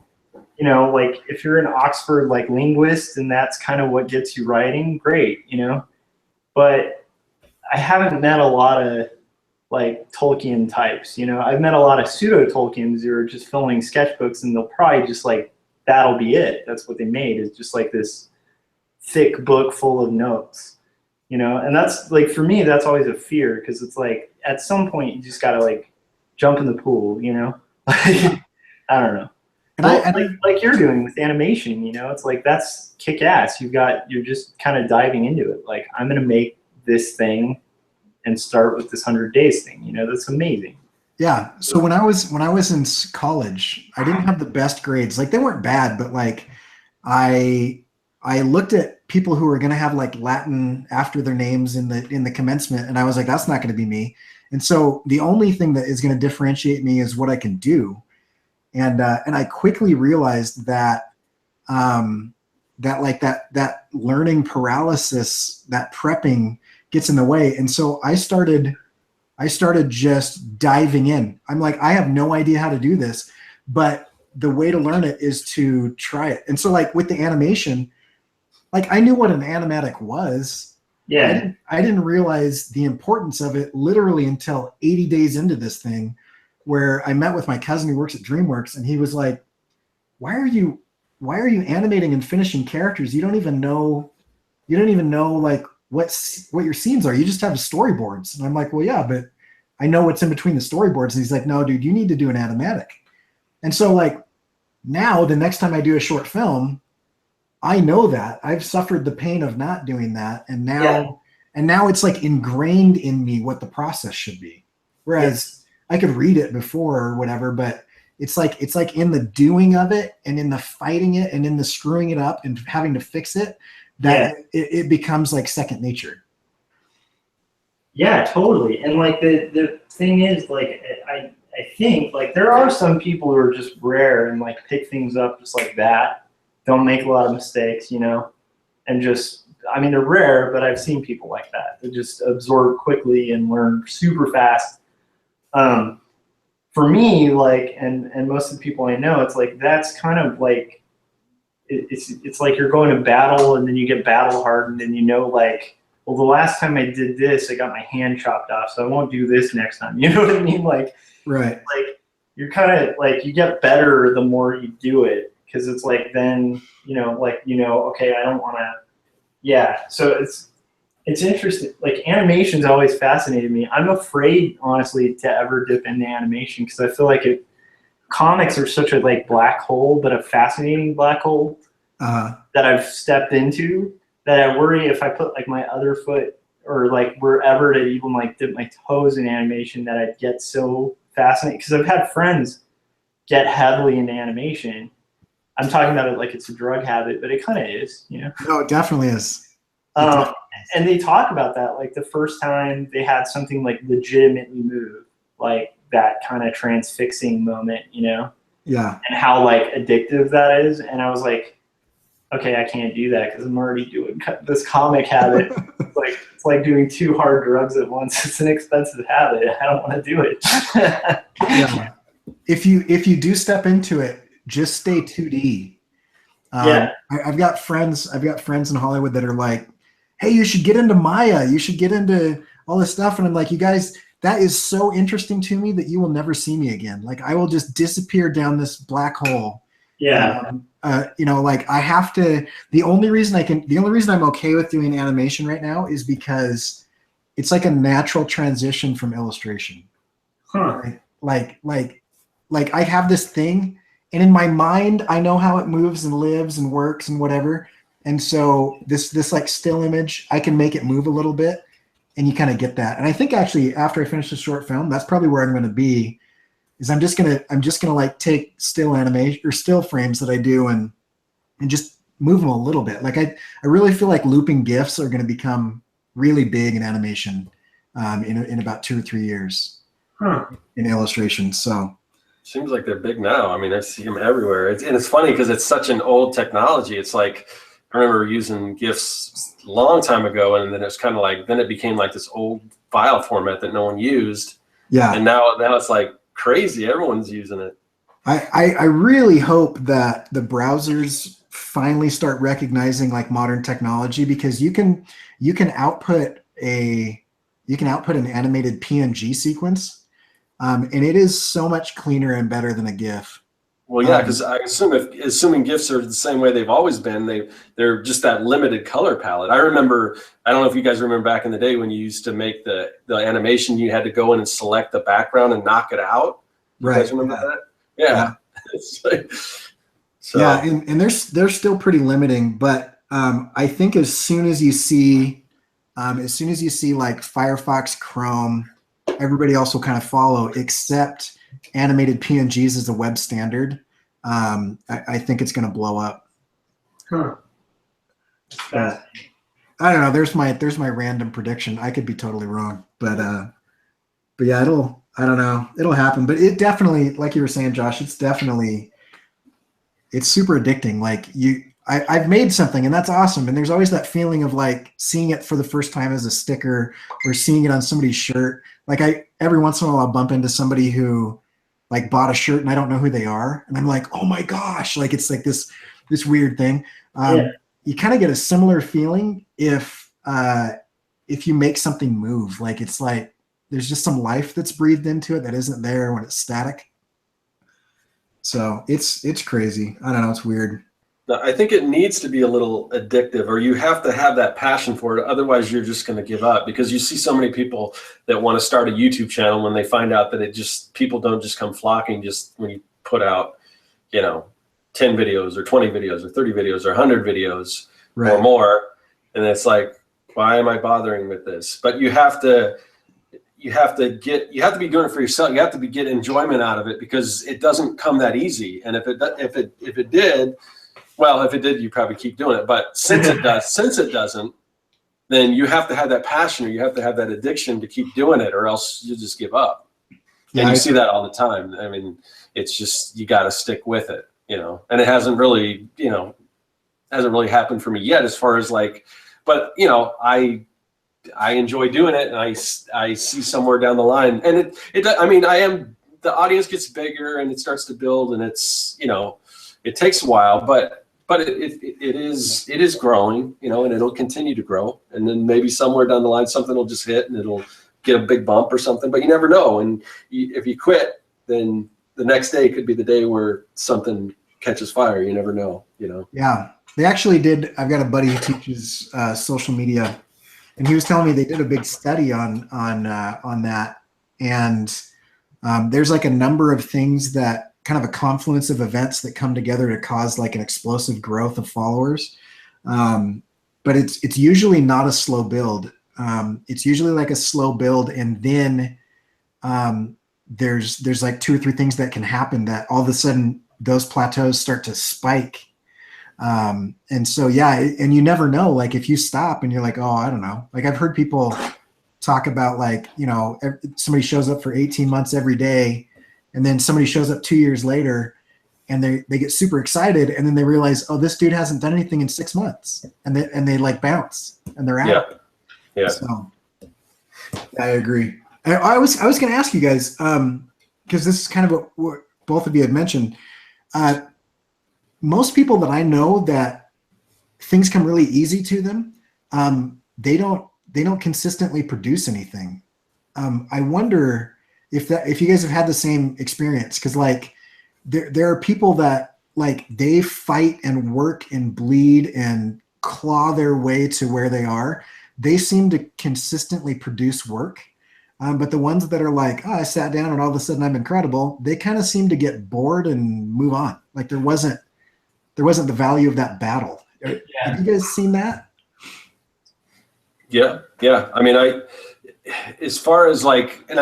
you know, like if you're an Oxford like linguist and that's kind of what gets you writing, great, you know. But I haven't met a lot of like Tolkien types, you know. I've met a lot of pseudo Tolkiens who are just filling sketchbooks, and they'll probably just like, that'll be it. That's what they made, is just like this thick book full of notes, you know. And that's like, for me, that's always a fear, because it's like at some point you just gotta like jump in the pool, you know. I don't know. And like you're doing with animation, you know, it's like, that's kick ass. You're just kind of diving into it. Like, I'm gonna make this thing and start with this 100 days thing, you know. That's amazing. Yeah. So when I was in college, I didn't have the best grades. Like, they weren't bad, but like I looked at people who were going to have like Latin after their names in the commencement, and I was like, that's not going to be me. And so the only thing that is going to differentiate me is what I can do. And I quickly realized that that learning paralysis, that prepping gets in the way. And so I started just diving in. I'm like, I have no idea how to do this, but the way to learn it is to try it. And so like with the animation, like I knew what an animatic was. Yeah. I didn't realize the importance of it literally until 80 days into this thing, where I met with my cousin who works at DreamWorks, and he was like, why are you animating and finishing characters? You don't even know like what your scenes are. You just have storyboards. And I'm like, well, yeah, but I know what's in between the storyboards. And he's like, no, dude, you need to do an animatic. And so like now the next time I do a short film, I know that I've suffered the pain of not doing that. And now it's like ingrained in me what the process should be. Whereas I could read it before or whatever, but it's like in the doing of it and in the fighting it and in the screwing it up and having to fix it, that it becomes like second nature. Yeah, totally. And like the thing is, like I think like there are some people who are just rare and like pick things up just like that. Don't make a lot of mistakes, you know, and just, I mean, they're rare, but I've seen people like that. They just absorb quickly and learn super fast. For me, like, and most of the people I know, it's like, that's kind of like, it's like you're going to battle and then you get battle hardened and you know, like, well, the last time I did this, I got my hand chopped off, so I won't do this next time. You know what I mean? Like, right. Like you're kind of like, you get better the more you do it. Cause it's like, then, you know, like, you know, okay, I don't want to, so it's interesting. Like animation's always fascinated me. I'm afraid, honestly, to ever dip into animation because I feel like comics are such a like black hole, but a fascinating black hole that I've stepped into that I worry if I put like my other foot or like wherever to even like dip my toes in animation that I'd get so fascinated. Because I've had friends get heavily into animation. I'm talking about it like it's a drug habit, but it kind of is, you know? No, it definitely is. And they talk about that, like the first time they had something like legitimately move, like that kind of transfixing moment, you know? Yeah. And how like addictive that is. And I was like, okay, I can't do that because I'm already doing this comic habit. It's like doing 2 hard drugs at once. It's an expensive habit. I don't want to do it. Yeah. If you do step into it, just stay 2D. I've got friends in Hollywood that are like, hey, you should get into Maya. You should get into all this stuff. And I'm like, you guys, that is so interesting to me that you will never see me again. Like I will just disappear down this black hole. Yeah. You know, like I have to, the only reason I'm okay with doing animation right now is because it's like a natural transition from illustration. Huh. Like I have this thing and in my mind, I know how it moves and lives and works and whatever. And so this like still image, I can make it move a little bit and you kind of get that. And I think actually after I finish the short film, that's probably where I'm going to be. Is I'm just gonna like take still animation or still frames that I do and just move them a little bit. Like I really feel like looping GIFs are going to become really big in animation in about 2 or 3 years in illustration. So seems like they're big now. I mean, I see them everywhere. And it's funny because it's such an old technology. It's like I remember using GIFs a long time ago, and then it's kind of like then it became like this old file format that no one used. Yeah, and now it's like crazy. Everyone's using it. I really hope that the browsers finally start recognizing like modern technology because you can output an animated PNG sequence, and it is so much cleaner and better than a GIF. Well, yeah, because I assuming GIFs are the same way they've always been, they're just that limited color palette. I remember, I don't know if you guys remember back in the day when you used to make the animation, you had to go in and select the background and knock it out. You guys remember that? Yeah. It's like, so. Yeah, and they're still pretty limiting, but I think as soon as you see like Firefox, Chrome, everybody else will kind of follow, except animated PNGs as a web standard. I think it's going to blow up. Huh. I don't know. There's my random prediction. I could be totally wrong, but yeah, I don't know. It'll happen, but it definitely, like you were saying, Josh, it's super addicting. Like I've made something and that's awesome. And there's always that feeling of like seeing it for the first time as a sticker or seeing it on somebody's shirt. Like every once in a while I'll bump into somebody who like bought a shirt and I don't know who they are. And I'm like, oh my gosh, like it's like this weird thing. You kind of get a similar feeling if you make something move. Like it's like there's just some life that's breathed into it that isn't there when it's static. So it's crazy. I don't know, it's weird. No, I think it needs to be a little addictive, or you have to have that passion for it. Otherwise, you're just going to give up, because you see so many people that want to start a YouTube channel when they find out that people don't just come flocking just when you put out, 10 videos or 20 videos or 30 videos or 100 videos or more. And it's like, why am I bothering with this? But you have to be doing it for yourself. You have to get enjoyment out of it, because it doesn't come that easy. And if it did, well, if it did, you probably keep doing it. But since it doesn't, then you have to have that passion, or you have to have that addiction to keep doing it, or else you just give up. Yeah, and you see that all the time. I mean, it's just, you got to stick with it, and it hasn't really happened for me yet, as far as like, but I enjoy doing it, and I see somewhere down the line, and the audience gets bigger and it starts to build, and it's, it takes a while, but it is growing, and it'll continue to grow. And then maybe somewhere down the line, something will just hit and it'll get a big bump or something, but you never know. And if you quit, then the next day could be the day where something catches fire. You never know, Yeah, they actually did. I've got a buddy who teaches social media, and he was telling me they did a big study on that. And there's like a number of things that, kind of a confluence of events that come together to cause like an explosive growth of followers. But it's usually not a slow build. It's usually like a slow build, and then there's like 2 or 3 things that can happen that all of a sudden those plateaus start to spike. And so, yeah, and you never know, like if you stop and you're like, oh, I don't know. Like I've heard people talk about like, somebody shows up for 18 months every day, and then somebody shows up 2 years later and they get super excited, and then they realize, oh, this dude hasn't done anything in 6 months, and they like bounce and they're out. Yeah. So I agree. I was going to ask you guys, because this is kind of what both of you had mentioned. Most people that I know that things come really easy to them, they don't consistently produce anything. I wonder if you guys have had the same experience, because like there are people that like they fight and work and bleed and claw their way to where they are. They seem to consistently produce work. But the ones that are like, oh, I sat down and all of a sudden I'm incredible, they kind of seem to get bored and move on. Like there wasn't the value of that battle. Yeah. Have you guys seen that? Yeah. I mean, as far as like, and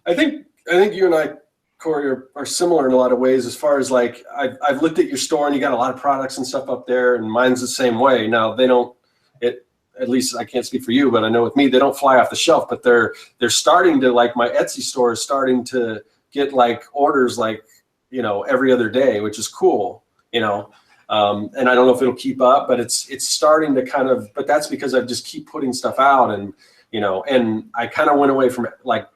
I think you and I, Cory, are similar in a lot of ways, as far as like, I've looked at your store and you got a lot of products and stuff up there, and mine's the same way. Now at least I can't speak for you, but I know with me, they don't fly off the shelf, but they're starting to, like my Etsy store is starting to get like orders like, every other day, which is cool, and I don't know if it'll keep up, but it's starting to kind of, but that's because I just keep putting stuff out, and, and I kind of went away from like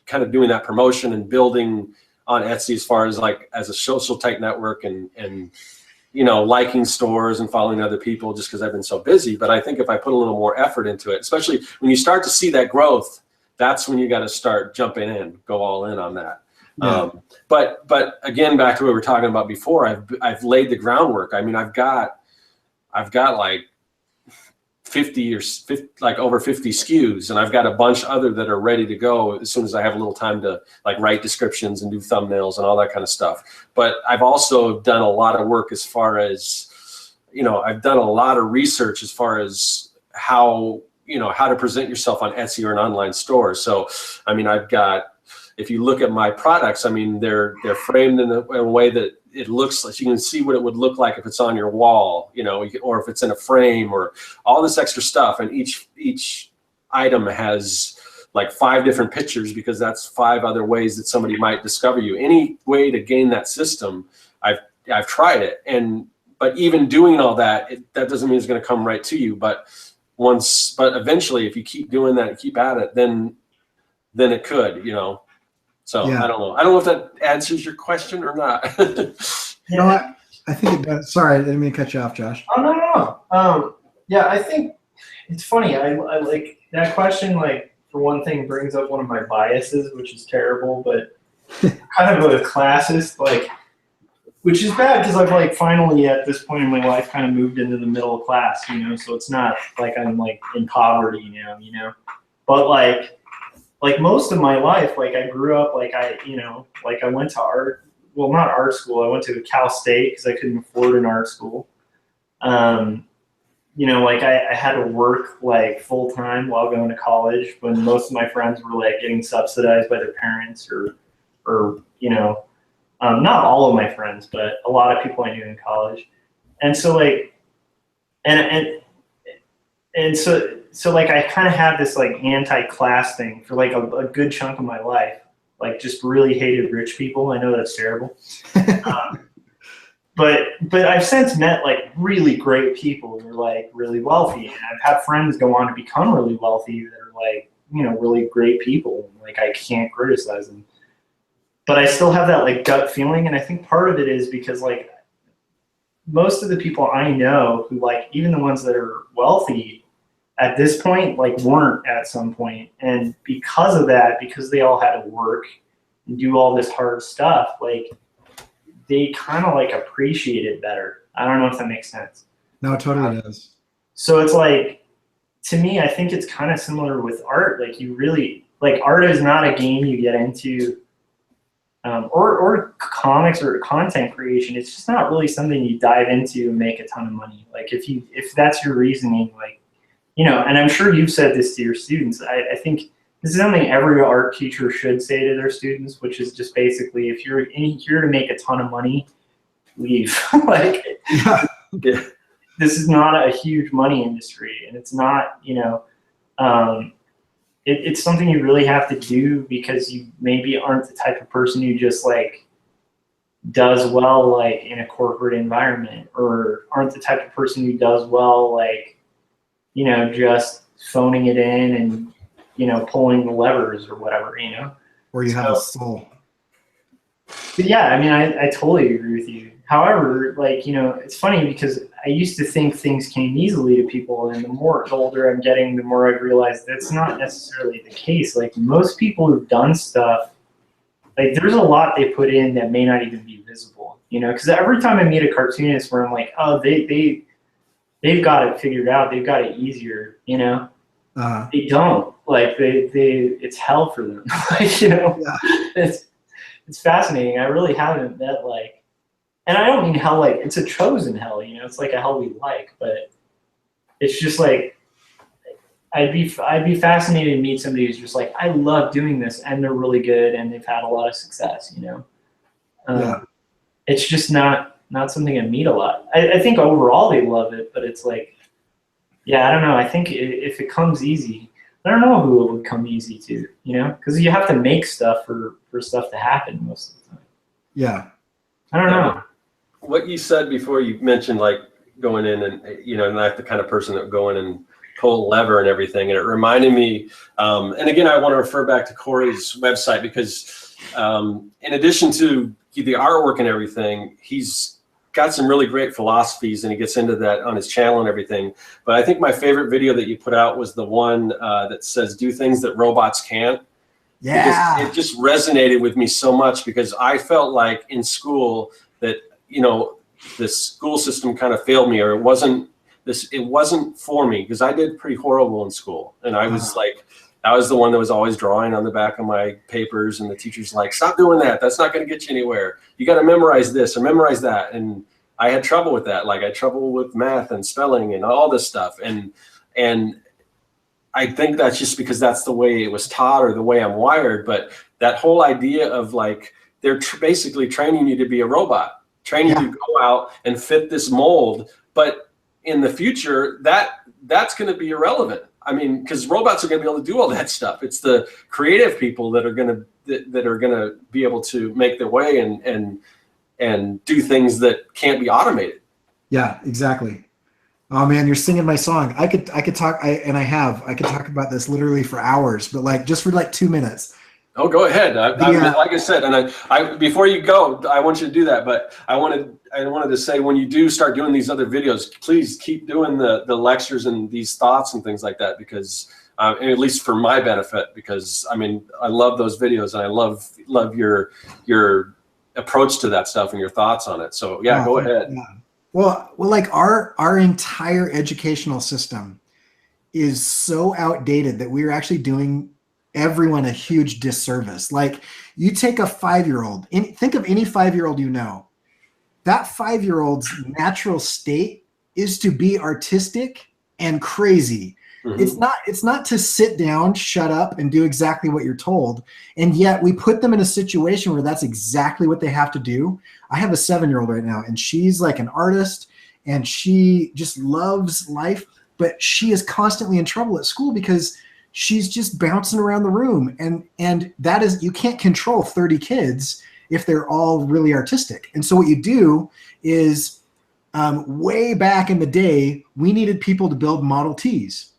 kind of doing that promotion and building on Etsy as far as like as a social type network and liking stores and following other people, just because I've been so busy. But I think if I put a little more effort into it, especially when you start to see that growth, that's when you got to start jumping in, go all in on that. Yeah. But again, back to what we were talking about before, I've laid the groundwork. I mean, I've got like 50 or 50, like over 50 SKUs, and I've got a bunch other that are ready to go as soon as I have a little time to like write descriptions and do thumbnails and all that kind of stuff. But I've also done a lot of work as far as, I've done a lot of research as far as how to present yourself on Etsy or an online store. So, I mean, if you look at my products, I mean, they're framed in a way that it looks like you can see what it would look like if it's on your wall, or if it's in a frame, or all this extra stuff. And each item has like 5 different pictures, because that's 5 other ways that somebody might discover you. Any way to gain that system, I've tried it. But even doing all that, that doesn't mean it's going to come right to you. But eventually, if you keep doing that and keep at it, then it could, So yeah. I don't know if that answers your question or not. I think it does. Sorry, I didn't mean to cut you off, Josh. Oh, no. Yeah, I think it's funny. I like that question, like, for one thing, brings up one of my biases, which is terrible, but kind of a classist. Like, which is bad because I've like finally at this point in my life kind of moved into the middle class, you know, so it's not like I'm like in poverty now, you know, but like most of my life, like I grew up, like I went to not art school. I went to Cal State because I couldn't afford an art school. You know, like I had to work like full time while going to college when most of my friends were like getting subsidized by their parents or you know, not all of my friends, but a lot of people I knew in college. And so like, and so like I kind of had this like anti-class thing for like a good chunk of my life. Like just really hated rich people. I know that's terrible. But I've since met like really great people who are like really wealthy, and I've had friends go on to become really wealthy that are like, you know, really great people. Like I can't criticize them, but I still have that like gut feeling, and I think part of it is because like most of the people I know who like even the ones that are wealthy at this point like weren't at some point, and because of that, because they all had to work and do all this hard stuff, like they kind of like appreciate it better. I don't know if that makes sense. No, it totally does. So it's like, to me, I think it's kind of similar with art. Like you really, like art is not a game you get into, or comics or content creation. It's just not really something you dive into and make a ton of money. Like if that's your reasoning, like, you know, and I'm sure you've said this to your students, I think this is something every art teacher should say to their students, which is just basically, if you're here to make a ton of money, leave. Like, Yeah. this is not a huge money industry, and it's not, you know, it's something you really have to do because you maybe aren't the type of person who just like does well like in a corporate environment, or aren't the type of person who does well like, you know, just phoning it in and, you know, pulling the levers or whatever, you know. Or you have a soul. But yeah, I mean, I totally agree with you. However, like, you know, it's funny because I used to think things came easily to people, and the older I'm getting, the more I've realized that's not necessarily the case. Like most people who've done stuff, like there's a lot they put in that may not even be visible, you know, because every time I meet a cartoonist where I'm like, oh, they've got it figured out, they've got it easier, you know. They don't. Like it's hell for them. Like, you know, yeah. It's fascinating. I really haven't met like, and I don't mean hell like it's a chosen hell, you know, it's like a hell we like, but it's just like I'd be fascinated to meet somebody who's just like, I love doing this, and they're really good and they've had a lot of success, you know. Yeah. It's just not something I meet a lot. I think overall they love it, but it's like, yeah, I don't know. I think if it comes easy, I don't know who it would come easy to, you know, because you have to make stuff for stuff to happen most of the time. Yeah. I don't know. What you said before, you mentioned like going in and, you know, not the kind of person that would go in and pull a lever and everything. And it reminded me, and again, I want to refer back to Corey's website because in addition to the artwork and everything, he's got some really great philosophies, and he gets into that on his channel and everything. But I think my favorite video that you put out was the one that says, do things that robots can't. Yeah. Because it just resonated with me so much, because I felt like in school that, you know, the school system kind of failed me, or it wasn't for me, because I did pretty horrible in school. And I was like, I was the one that was always drawing on the back of my papers, and the teacher's like, stop doing that. That's not going to get you anywhere. You got to memorize this or memorize that. And I had trouble with that. Like I had trouble with math and spelling and all this stuff. And I think that's just because that's the way it was taught or the way I'm wired. But that whole idea of like, they're basically training you to be a robot, training you to go out and fit this mold. But in the future, that's going to be irrelevant. I mean, because robots are going to be able to do all that stuff. It's the creative people that are going to be able to make their way and do things that can't be automated. Yeah, exactly. Oh man, you're singing my song. I could talk. I could talk about this literally for hours, but like just for like 2 minutes. Oh, go ahead. Like I said, and I before you go, I want you to do that. But I wanted to say, when you do start doing these other videos, please keep doing the lectures and these thoughts and things like that, because and at least for my benefit, because I mean, I love those videos, and I love your approach to that stuff and your thoughts on it. So yeah, go ahead. Yeah. Well, like our entire educational system is so outdated that we're actually doing everyone a huge disservice. Like, you take a 5-year-old, think of any 5-year-old you know. That 5-year-old's natural state is to be artistic and crazy. Mm-hmm. It's not to sit down, shut up, and do exactly what you're told. And yet we put them in a situation where that's exactly what they have to do. I have a 7-year-old right now, and she's like an artist, and she just loves life, but she is constantly in trouble at school because she's just bouncing around the room. And that is, you can't control 30 kids if they're all really artistic. And so what you do is, way back in the day, we needed people to build Model Ts.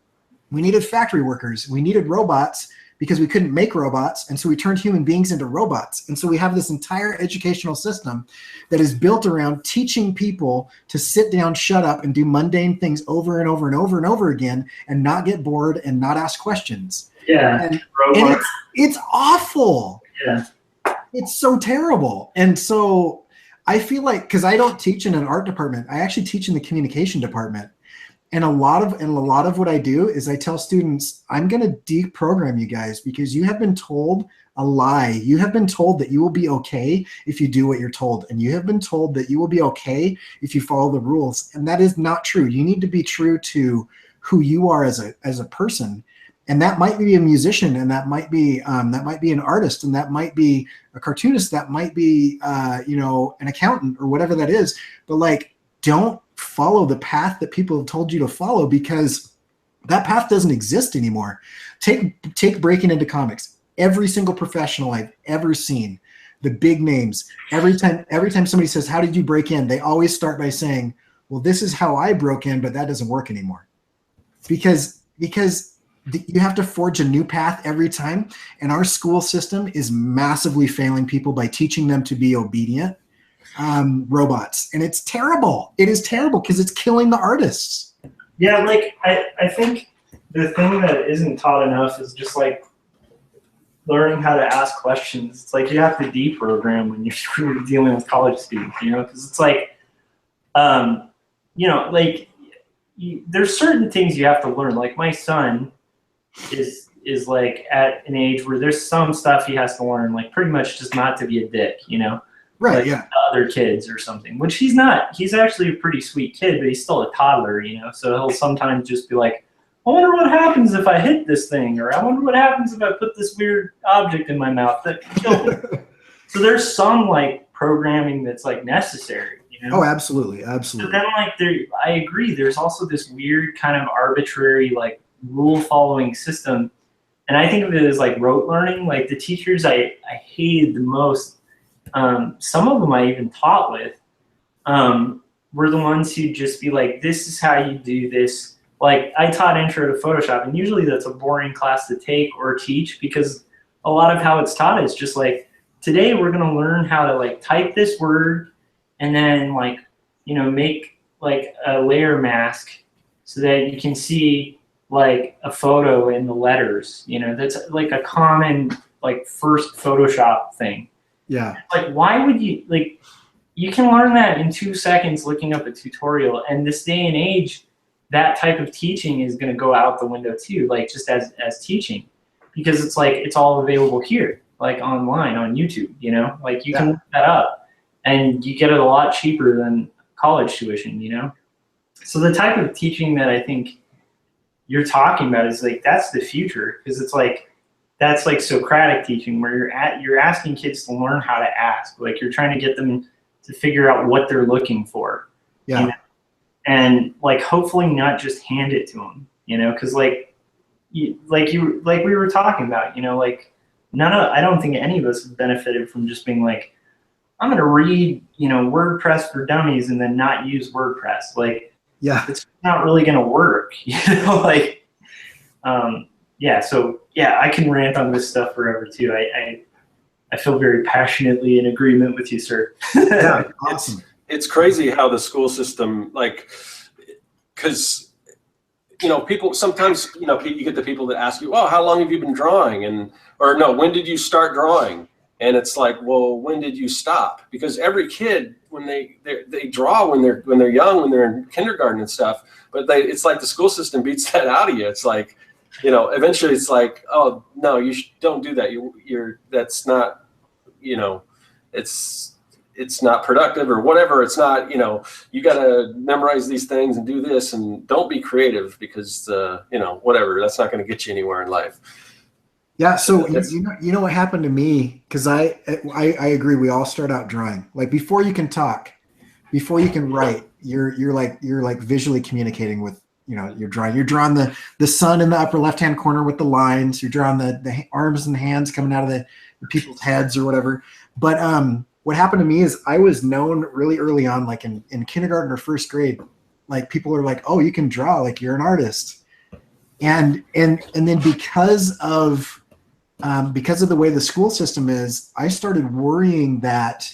We needed factory workers. We needed robots because we couldn't make robots. And so we turned human beings into robots. And so we have this entire educational system that is built around teaching people to sit down, shut up, and do mundane things over and over and over and over again, and not get bored and not ask questions. Yeah. And it's awful. Yeah. It's so terrible. And so I feel like, because I don't teach in an art department, I actually teach in the communication department. And a lot of what I do is I tell students, I'm going to deprogram you guys because you have been told a lie. You have been told that you will be okay if you do what you're told. And you have been told that you will be okay if you follow the rules. And that is not true. You need to be true to who you are as a person. And that might be a musician, and that might be an artist, and that might be a cartoonist, that might be an accountant or whatever that is. But like, don't follow the path that people have told you to follow, because that path doesn't exist anymore. Take breaking into comics. Every single professional I've ever seen, the big names, every time somebody says, "How did you break in?" they always start by saying, "Well, this is how I broke in, but that doesn't work anymore." Because you have to forge a new path every time. And our school system is massively failing people by teaching them to be obedient robots. And it's terrible. It is terrible because it's killing the artists. Yeah, like I think the thing that isn't taught enough is just like learning how to ask questions. It's like you have to deprogram when you're dealing with college students, because it's like, there's certain things you have to learn. Like my son is like at an age where there's some stuff he has to learn, like pretty much just not to be a dick, Right, like yeah. Other kids or something, which he's not. He's actually a pretty sweet kid, but he's still a toddler, so he'll sometimes just be like, I wonder what happens if I hit this thing, or I wonder what happens if I put this weird object in my mouth that can kill me. So there's some like programming that's like necessary, Oh, absolutely. Absolutely. But then like I agree, there's also this weird kind of arbitrary like rule following system. And I think of it as like rote learning. Like the teachers I hated the most, some of them I even taught with, were the ones who'd just be like, this is how you do this. Like I taught intro to Photoshop, and usually that's a boring class to take or teach, because a lot of how it's taught is just like, today we're going to learn how to like type this word and then like, make like a layer mask so that you can see like a photo in the letters, that's like a common like first Photoshop thing. Yeah. Like, why would you, like, you can learn that in 2 seconds looking up a tutorial, and this day and age, that type of teaching is going to go out the window too, like just as teaching, because it's like, it's all available here, like online on YouTube, like you can look that up and you get it a lot cheaper than college tuition, So the type of teaching that I think you're talking about is like, that's the future, because it's like, that's like Socratic teaching, where you're asking kids to learn how to ask, like you're trying to get them to figure out what they're looking for. Yeah. And like hopefully not just hand it to them, because like we were talking about, like I don't think any of us have benefited from just being like, I'm going to read, WordPress for Dummies and then not use WordPress. Like, yeah, it's not really going to work, like, so yeah, I can rant on this stuff forever too. I feel very passionately in agreement with you, sir. Yeah, awesome. It's crazy how the school system, like, because, people sometimes, you get the people that ask you, well, how long have you been drawing? Or no, when did you start drawing? And it's like, well, when did you stop? Because every kid, when they draw when they're young, when they're in kindergarten and stuff, but it's like the school system beats that out of you. It's like, you know, eventually it's like, oh no, you don't do that. That's not, you know, it's not productive or whatever. It's not, you know, you got to memorize these things and do this, and don't be creative because, you know, whatever, that's not going to get you anywhere in life. Yeah. So you know what happened to me? Cause I agree. We all start out drawing. Like before you can talk, before you can write, you're like visually communicating with, you know, you're drawing the sun in the upper left-hand corner with the lines. You're drawing the arms and hands coming out of the people's heads or whatever. But what happened to me is I was known really early on, like in kindergarten or first grade, like people are like, oh, you can draw, like you're an artist. And then because of the way the school system is, I started worrying that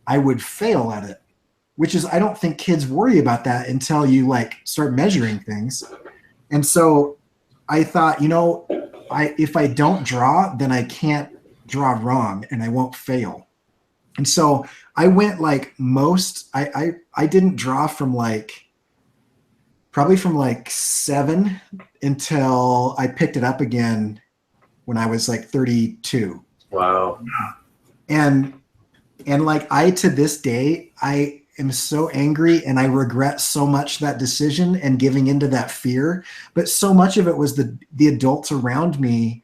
I would fail at it, which is, I don't think kids worry about that until you like start measuring things. And so I thought, you know, if I don't draw, then I can't draw wrong and I won't fail. And so I went like I didn't draw from probably from 7 until I picked it up again when I was like 32. Wow. And like to this day, I am so angry and I regret so much that decision and giving into that fear. But so much of it was the adults around me,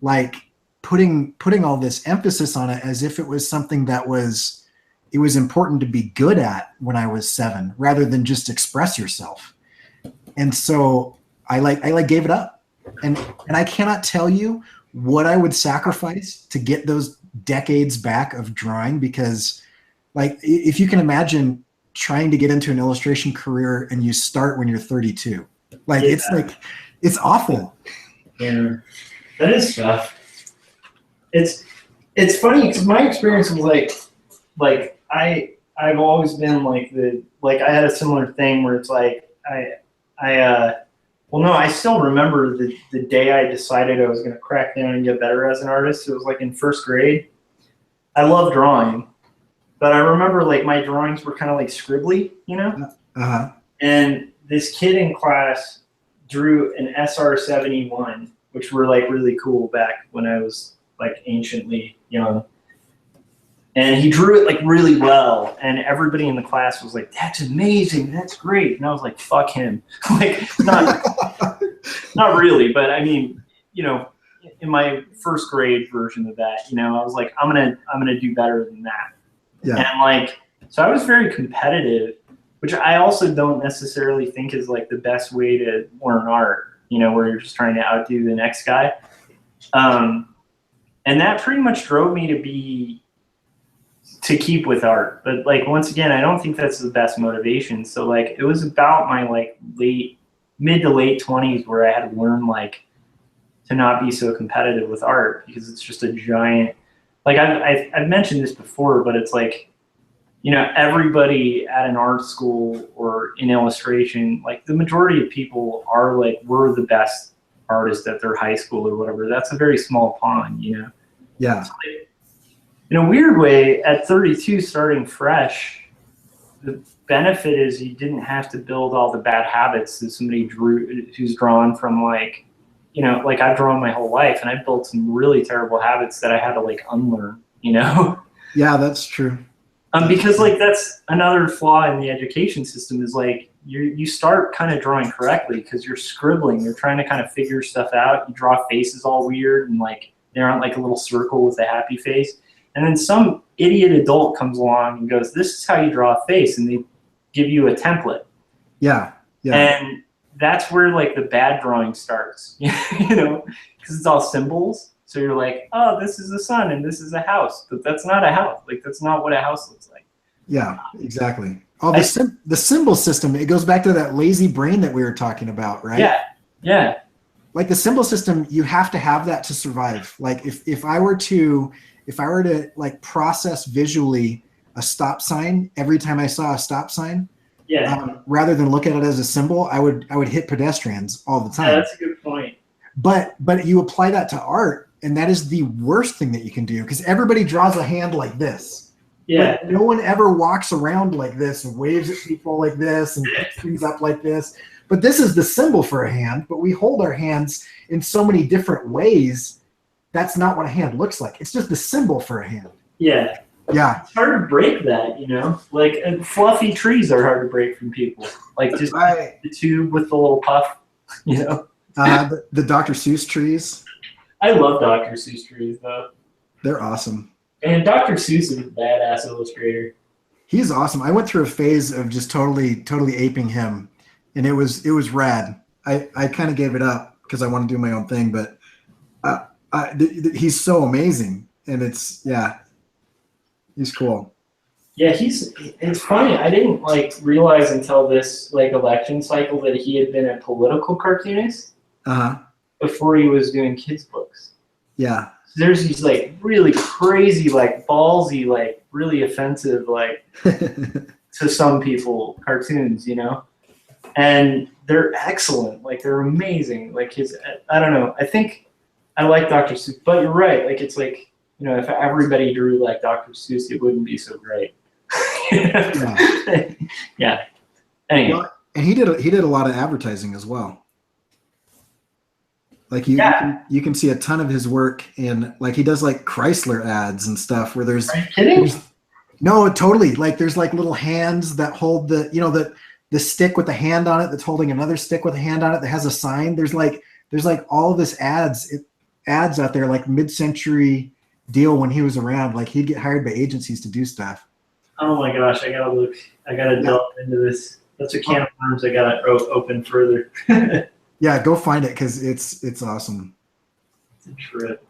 like putting all this emphasis on it as if it was something that it was important to be good at when I was 7, rather than just express yourself. And so I gave it up. And I cannot tell you what I would sacrifice to get those decades back of drawing, because like, if you can imagine trying to get into an illustration career and you start when you're 32, like, yeah. It's awful. Yeah, that is tough. It's funny because my experience was like I've always been like I had a similar thing where it's like I still remember the day I decided I was going to crack down and get better as an artist. It was like in first grade. I love drawing, but I remember like my drawings were kind of like scribbly, you know? Uh-huh. And this kid in class drew an SR-71, which were like really cool back when I was like anciently young. And he drew it like really well, and everybody in the class was like, "That's amazing, that's great." And I was like, "Fuck him!" Like, not really, but I mean, you know, in my first grade version of that, you know, I was like, I'm gonna do better than that. Yeah. And like, so I was very competitive, which I also don't necessarily think is like the best way to learn art. You know, where you're just trying to outdo the next guy. And that pretty much drove me to keep with art. But like, once again, I don't think that's the best motivation. So like, it was about my like mid to late 20s where I had to learn like to not be so competitive with art, because it's just a giant, like I've mentioned this before, but it's like, you know, everybody at an art school or in illustration, like the majority of people are like, we're the best artist at their high school or whatever. That's a very small pond, you know? Yeah. So like, in a weird way, at 32, starting fresh, the benefit is you didn't have to build all the bad habits that somebody who's drawn from like, you know, like I've drawn my whole life and I've built some really terrible habits that I had to like unlearn, you know? Yeah, that's true. Because like that's another flaw in the education system is like you start kind of drawing correctly because you're scribbling. You're trying to kind of figure stuff out. You draw faces all weird and like they aren't like a little circle with a happy face. And then some idiot adult comes along and goes, "This is how you draw a face," and they give you a template. Yeah, yeah. And that's where like the bad drawing starts, you know, because it's all symbols. So you're like, "Oh, this is a sun and this is a house," but that's not a house. Like that's not what a house looks like. Yeah, exactly. Oh, the symbol system. It goes back to that lazy brain that we were talking about, right? Yeah, yeah. Like the symbol system, you have to have that to survive. Like if I were to like process visually a stop sign every time I saw a stop sign, yeah, rather than look at it as a symbol, I would hit pedestrians all the time. Yeah, that's a good point. But you apply that to art, and that is the worst thing that you can do, because everybody draws a hand like this. Yeah. But no one ever walks around like this and waves at people like this and picks things up like this. But this is the symbol for a hand, but we hold our hands in so many different ways. That's not what a hand looks like. It's just the symbol for a hand. Yeah. Yeah. It's hard to break that, you know? Like, and fluffy trees are hard to break from people. Like, just Right. the tube with the little puff, you know? The Dr. Seuss trees. I love Dr. Seuss trees, though. They're awesome. And Dr. Seuss is a badass illustrator. He's awesome. I went through a phase of just totally aping him, and it was rad. I kind of gave it up because I want to do my own thing, but he's so amazing, and he's cool. Yeah, it's funny. I didn't realize until this election cycle that he had been a political cartoonist before he was doing kids books. Yeah. There's these really crazy, ballsy, really offensive, to some people, cartoons, you know? And they're excellent. They're amazing. I don't know. I think I like Dr. Seuss, but you're right. It's you know, if everybody drew like Dr. Seuss, it wouldn't be so great. Yeah. Anyway. Well, and he did a lot of advertising as well. You can see a ton of his work in he does Chrysler ads and stuff where there's. Are you kidding? No, totally. There's little hands that hold the stick with the hand on it that's holding another stick with a hand on it that has a sign. There's all this ads out there mid-century deal when he was around. He'd get hired by agencies to do stuff. Oh my gosh, I gotta delve into this. That's a can of worms I gotta open further. Yeah, go find it because it's awesome. It's a trip.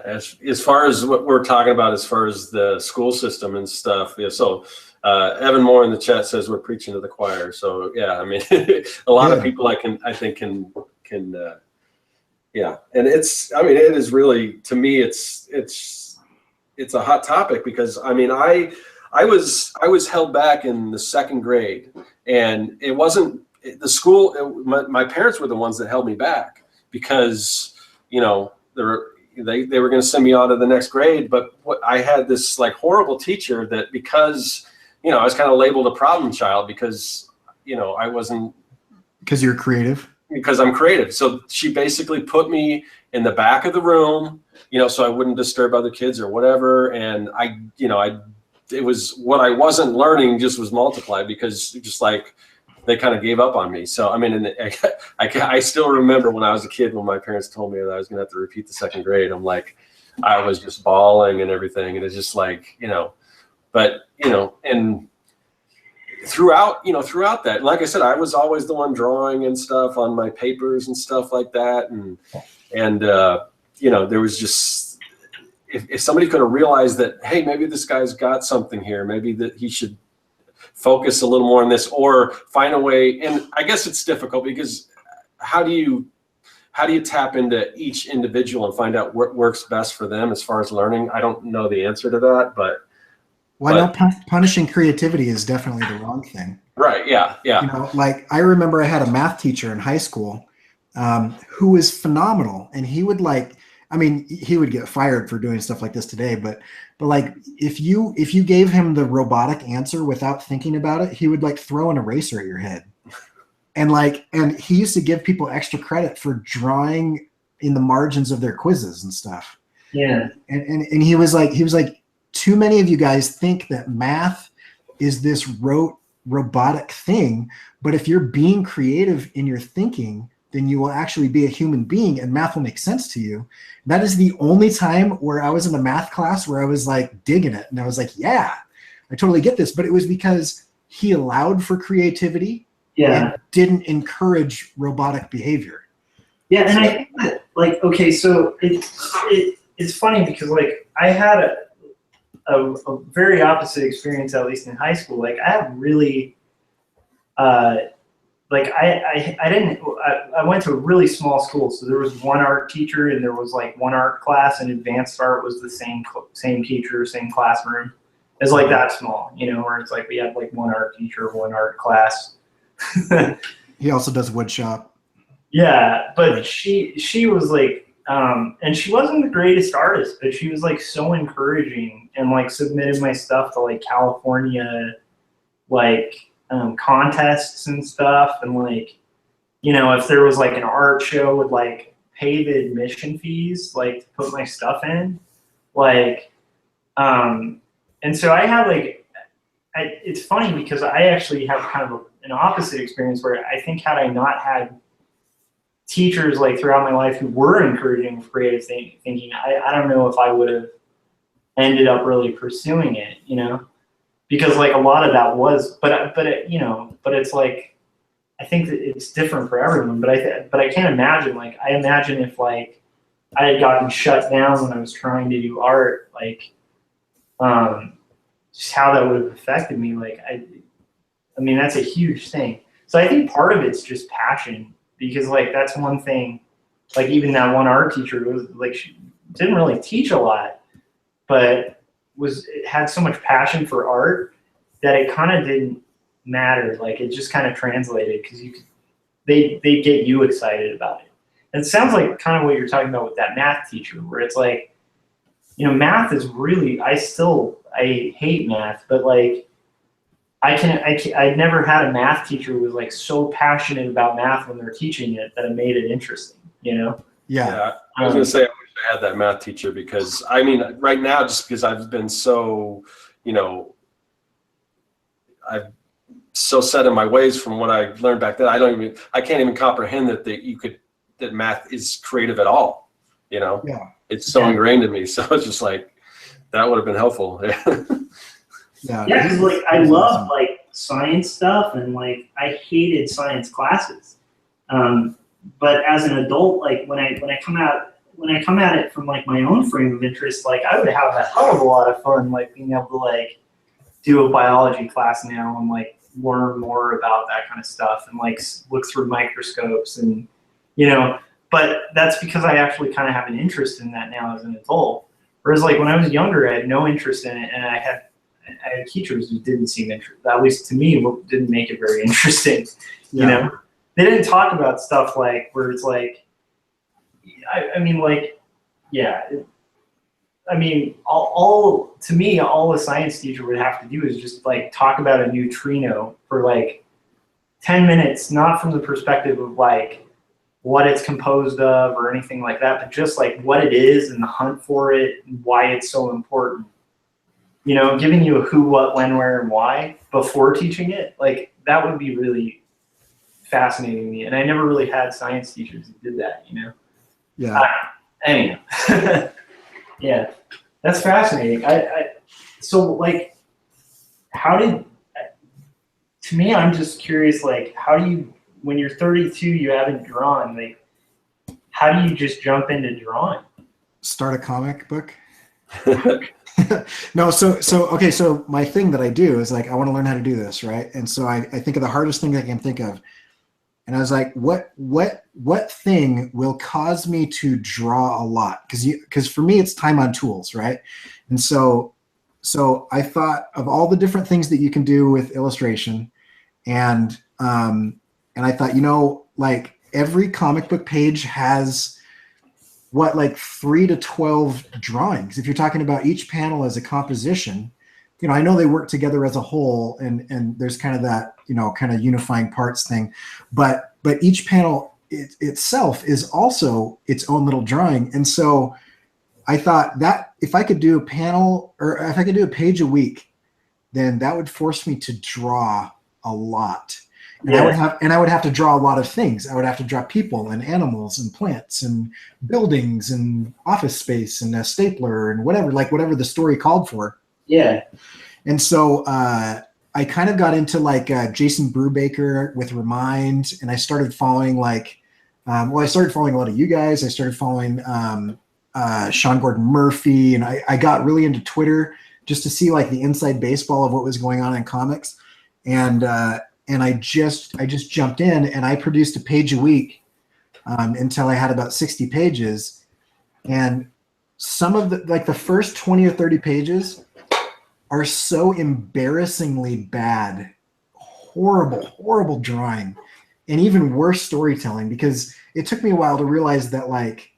As far as what we're talking about, as far as the school system and stuff, yeah. So Evan Moore in the chat says we're preaching to the choir. So yeah, I mean, a lot of people I think can yeah, and it is really, to me, it's a hot topic because I mean I was held back in the second grade, and it wasn't the school. My parents were the ones that held me back because they were going to send me on to the next grade. But I had this horrible teacher that because I was kind of labeled a problem child because I wasn't, because you're creative. Because I'm creative. So she basically put me in the back of the room, so I wouldn't disturb other kids or whatever. And it was what I wasn't learning just was multiplied because just they kind of gave up on me. So, I mean, and I still remember when I was a kid, when my parents told me that I was going to have to repeat the second grade, I was just bawling and everything. And it's just and throughout that, like I said, I was always the one drawing and stuff on my papers and stuff like that. And there was just, if somebody could have realized that, hey, maybe this guy's got something here, maybe that he should focus a little more on this or find a way. And I guess it's difficult because how do you tap into each individual and find out what works best for them as far as learning? I don't know the answer to that, but. Punishing creativity is definitely the wrong thing. Right. Yeah. Yeah. I remember I had a math teacher in high school who was phenomenal, and he would he would get fired for doing stuff like this today, but if you gave him the robotic answer without thinking about it, he would throw an eraser at your head. And he used to give people extra credit for drawing in the margins of their quizzes and stuff. Yeah. And he was like, too many of you guys think that math is this rote robotic thing, but if you're being creative in your thinking, then you will actually be a human being and math will make sense to you. That is the only time where I was in a math class where I was digging it. And I was like, yeah, I totally get this. But it was because he allowed for creativity and didn't encourage robotic behavior. Yeah. And I think that okay, so it's funny because I had a very opposite experience, at least in high school. I have really, I went to a really small school. So there was one art teacher and there was one art class, and advanced art was the same teacher, same classroom. It's that small, where it's we have one art teacher, one art class. He also does wood shop. Yeah. But she was And she wasn't the greatest artist, but she was like so encouraging and like submitted my stuff to like California, like contests and stuff. And like, you know, if there was like an art show, would like pay the admission fees, like to put my stuff in, like, and so I had like, it's funny because I actually have kind of an opposite experience where I think had I not had teachers like throughout my life who were encouraging creative thinking, I don't know if I would have ended up really pursuing it, you know, because like a lot of that was, but it, you know, but it's like, I think that it's different for everyone, but I can't imagine, like, I imagine if like I had gotten shut down when I was trying to do art, like, just how that would have affected me. Like, I mean, that's a huge thing. So I think part of it's just passion, because like, that's one thing, like even that one art teacher was like, she didn't really teach a lot, but had so much passion for art that it kind of didn't matter. Like it just kind of translated because they get you excited about it. And it sounds like kind of what you're talking about with that math teacher, where it's like, you know, math is really, I hate math, but like I never had a math teacher who was like so passionate about math when they're teaching it that it made it interesting, you know? Yeah. I was gonna say, I wish I had that math teacher, because I mean, right now, just because I've been so, you know, I've so set in my ways from what I learned back then, I can't even comprehend that math is creative at all, you know? Yeah. It's so ingrained in me. So it's just like, that would have been helpful. Yeah, because like I love like science stuff, and like I hated science classes. But as an adult, like when I come at it from like my own frame of interest, like I would have a hell of a lot of fun, like being able to like do a biology class now and like learn more about that kind of stuff and like look through microscopes and, you know, but that's because I actually kind of have an interest in that now as an adult. Whereas like when I was younger, I had no interest in it, and I had teachers who didn't seem interested, at least to me, didn't make it very interesting. You know, they didn't talk about stuff like where it's like, I mean, like, yeah, I mean, all to me, all a science teacher would have to do is just like talk about a neutrino for like 10 minutes, not from the perspective of like what it's composed of or anything like that, but just like what it is and the hunt for it and why it's so important. You know, giving you a who, what, when, where, and why before teaching it, like that would be really fascinating to me. And I never really had science teachers who did that, you know? Yeah. Anyway, yeah, that's fascinating. So like, to me, I'm just curious, like, how do you, when you're 32, you haven't drawn, like, how do you just jump into drawing? Start a comic book? No, okay, so my thing that I do is like, I want to learn how to do this, right? And so I think of the hardest thing I can think of. And I was like, what thing will cause me to draw a lot? Because for me, it's time on tools, right? And so I thought of all the different things that you can do with illustration, and I thought, you know, like every comic book page has what, like 3 to 12 drawings. If you're talking about each panel as a composition, you know, I know they work together as a whole, and there's kind of that, you know, kind of unifying parts thing, but each panel itself is also its own little drawing. And so I thought that if I could do a panel, or if I could do a page a week, then that would force me to draw a lot. And I would have to draw a lot of things. I would have to draw people and animals and plants and buildings and office space and a stapler and whatever the story called for. Yeah. And so I kind of got into like Jason Brubaker with Remind, and I started following like, I started following a lot of you guys. I started following Sean Gordon Murphy, and I got really into Twitter just to see like the inside baseball of what was going on in comics. And I just jumped in, and I produced a page a week until I had about 60 pages. And some of the first 20 or 30 pages are so embarrassingly bad, horrible drawing, and even worse storytelling, because it took me a while to realize that like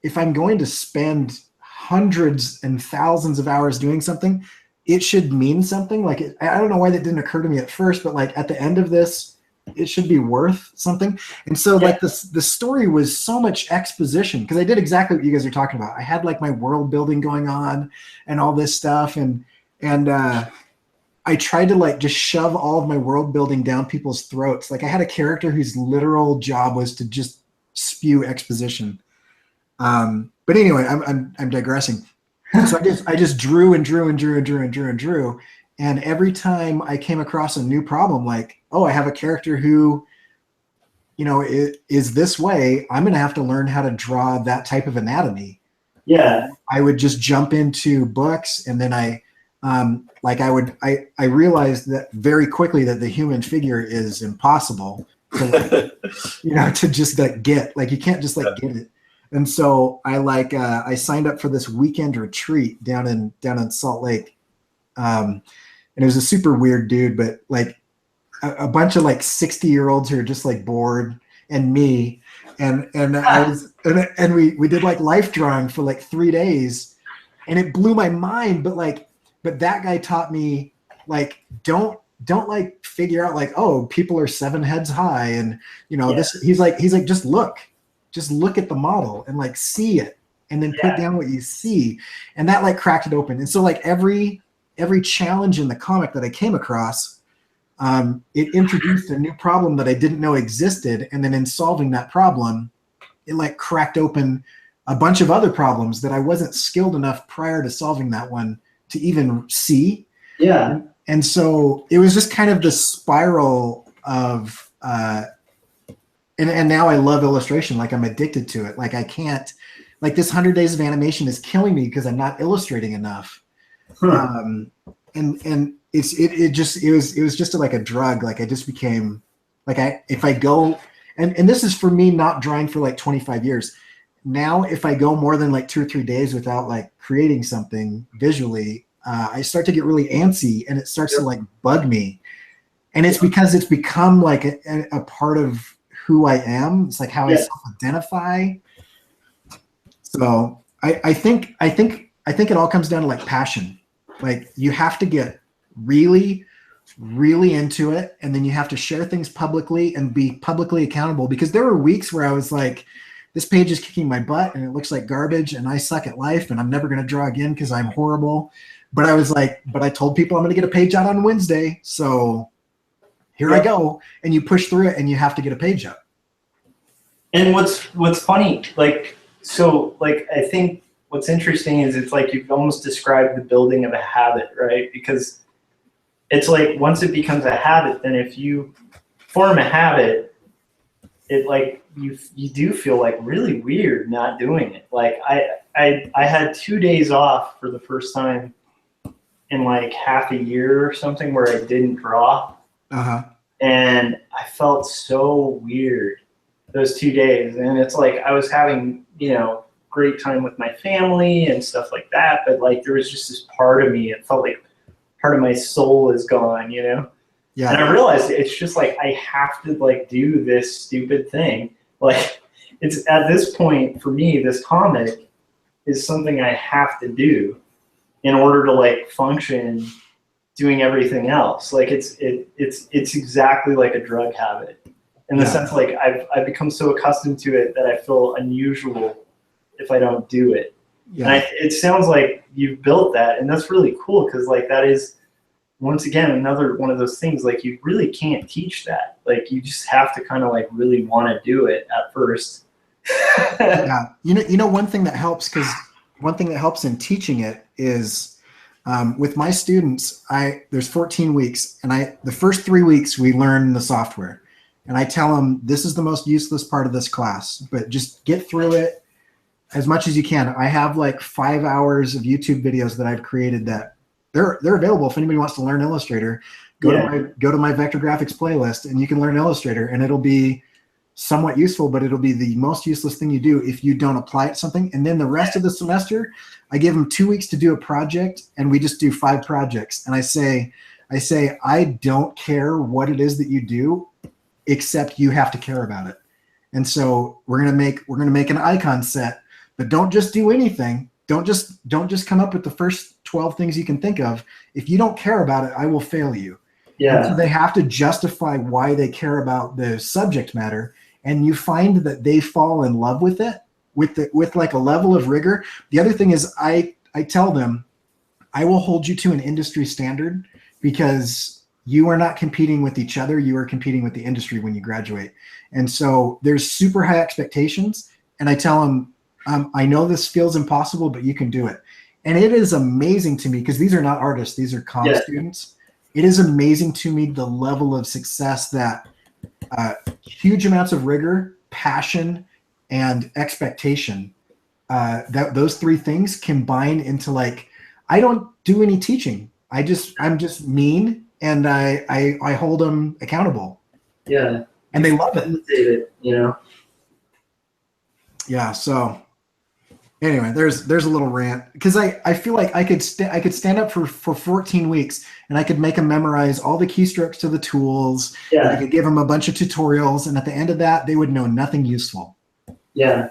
if I'm going to spend hundreds and thousands of hours doing something, it should mean something. Like, I don't know why that didn't occur to me at first, but like at the end of this, it should be worth something. And so like the story was so much exposition, because I did exactly what you guys are talking about. I had like my world building going on and all this stuff. And I tried to like just shove all of my world building down people's throats. Like I had a character whose literal job was to just spew exposition. But anyway, I'm digressing. So I just drew and drew and drew and drew and drew and drew. And every time I came across a new problem, like, oh, I have a character who, is this way, I'm going to have to learn how to draw that type of anatomy. Yeah. I would just jump into books, and then I realized that very quickly that the human figure is impossible to, to just like get, like, you can't just like get it. And so I signed up for this weekend retreat down in Salt Lake. And it was a super weird dude, but like a bunch of like 60-year-olds who are just like bored, and me, and we did like life drawing for like 3 days, and it blew my mind. But that guy taught me, like, don't like figure out like, oh, people are 7 heads high, and this. He's like just look at the model and like see it, and then put down what you see, and that like cracked it open. And so like every challenge in the comic that I came across, it introduced a new problem that I didn't know existed. And then in solving that problem, it like cracked open a bunch of other problems that I wasn't skilled enough prior to solving that one to even see. Yeah. And so it was just kind of this spiral of, and now I love illustration. Like I'm addicted to it. Like I can't, like this 100 days of animation is killing me because I'm not illustrating enough. And it was just like a drug. Like I just became like, if I go, and this is for me not drawing for like 25 years. Now, if I go more than like 2 or 3 days without like creating something visually, I start to get really antsy, and it starts to like bug me. And it's because it's become like a part of who I am. It's like how I self-identify. So I think it all comes down to like passion. Like you have to get really, really into it, and then you have to share things publicly and be publicly accountable. Because there were weeks where I was like, this page is kicking my butt and it looks like garbage and I suck at life and I'm never going to draw again because I'm horrible. But I was like, but I told people I'm going to get a page out on Wednesday. So here I go. And you push through it and you have to get a page up. And what's funny, I think what's interesting is it's like you've almost described the building of a habit, right? Because it's like once it becomes a habit, then if you form a habit, it like you do feel like really weird not doing it. Like I had 2 days off for the first time in like half a year or something where I didn't draw. And I felt so weird those 2 days. And it's like I was having, great time with my family and stuff like that, but like there was just this part of me, it felt like part of my soul is gone, Yeah. And I realized it's just like I have to like do this stupid thing. Like it's at this point for me, this comic is something I have to do in order to like function doing everything else. Like it's exactly like a drug habit in the sense like I've become so accustomed to it that I feel unusual if I don't do it. And it sounds like you've built that, and that's really cool because like that is once again another one of those things like you really can't teach that. Like you just have to kind of like really want to do it at first. One thing that helps, because one thing that helps in teaching it is with my students, there's 14 weeks, and the first 3 weeks we learn the software, and I tell them this is the most useless part of this class, but just get through it as much as you can. I have like 5 hours of YouTube videos that I've created that they're available if anybody wants to learn Illustrator. Go to my vector graphics playlist and you can learn Illustrator, and it'll be somewhat useful, but it'll be the most useless thing you do if you don't apply it to something. And then the rest of the semester, I give them 2 weeks to do a project, and we just do 5 projects. And I say, I don't care what it is that you do, except you have to care about it. And so we're gonna make an icon set but don't just do anything. Don't just come up with the first 12 things you can think of. If you don't care about it, I will fail you. Yeah. And so they have to justify why they care about the subject matter. And you find that they fall in love with it with like a level of rigor. The other thing is I tell them, I will hold you to an industry standard because you are not competing with each other. You are competing with the industry when you graduate. And so there's super high expectations. And I tell them, I know this feels impossible, but you can do it. And it is amazing to me because these are not artists. These are comm students. It is amazing to me the level of success that huge amounts of rigor, passion, and expectation, that those three things combine into like, I don't do any teaching. I'm just mean and I hold them accountable. Yeah. And they love it. You know? Yeah. So anyway, there's a little rant because I feel like I could stand up for 14 weeks and I could make them memorize all the keystrokes to the tools. Yeah. And I could give them a bunch of tutorials, and at the end of that, they would know nothing useful. Yeah.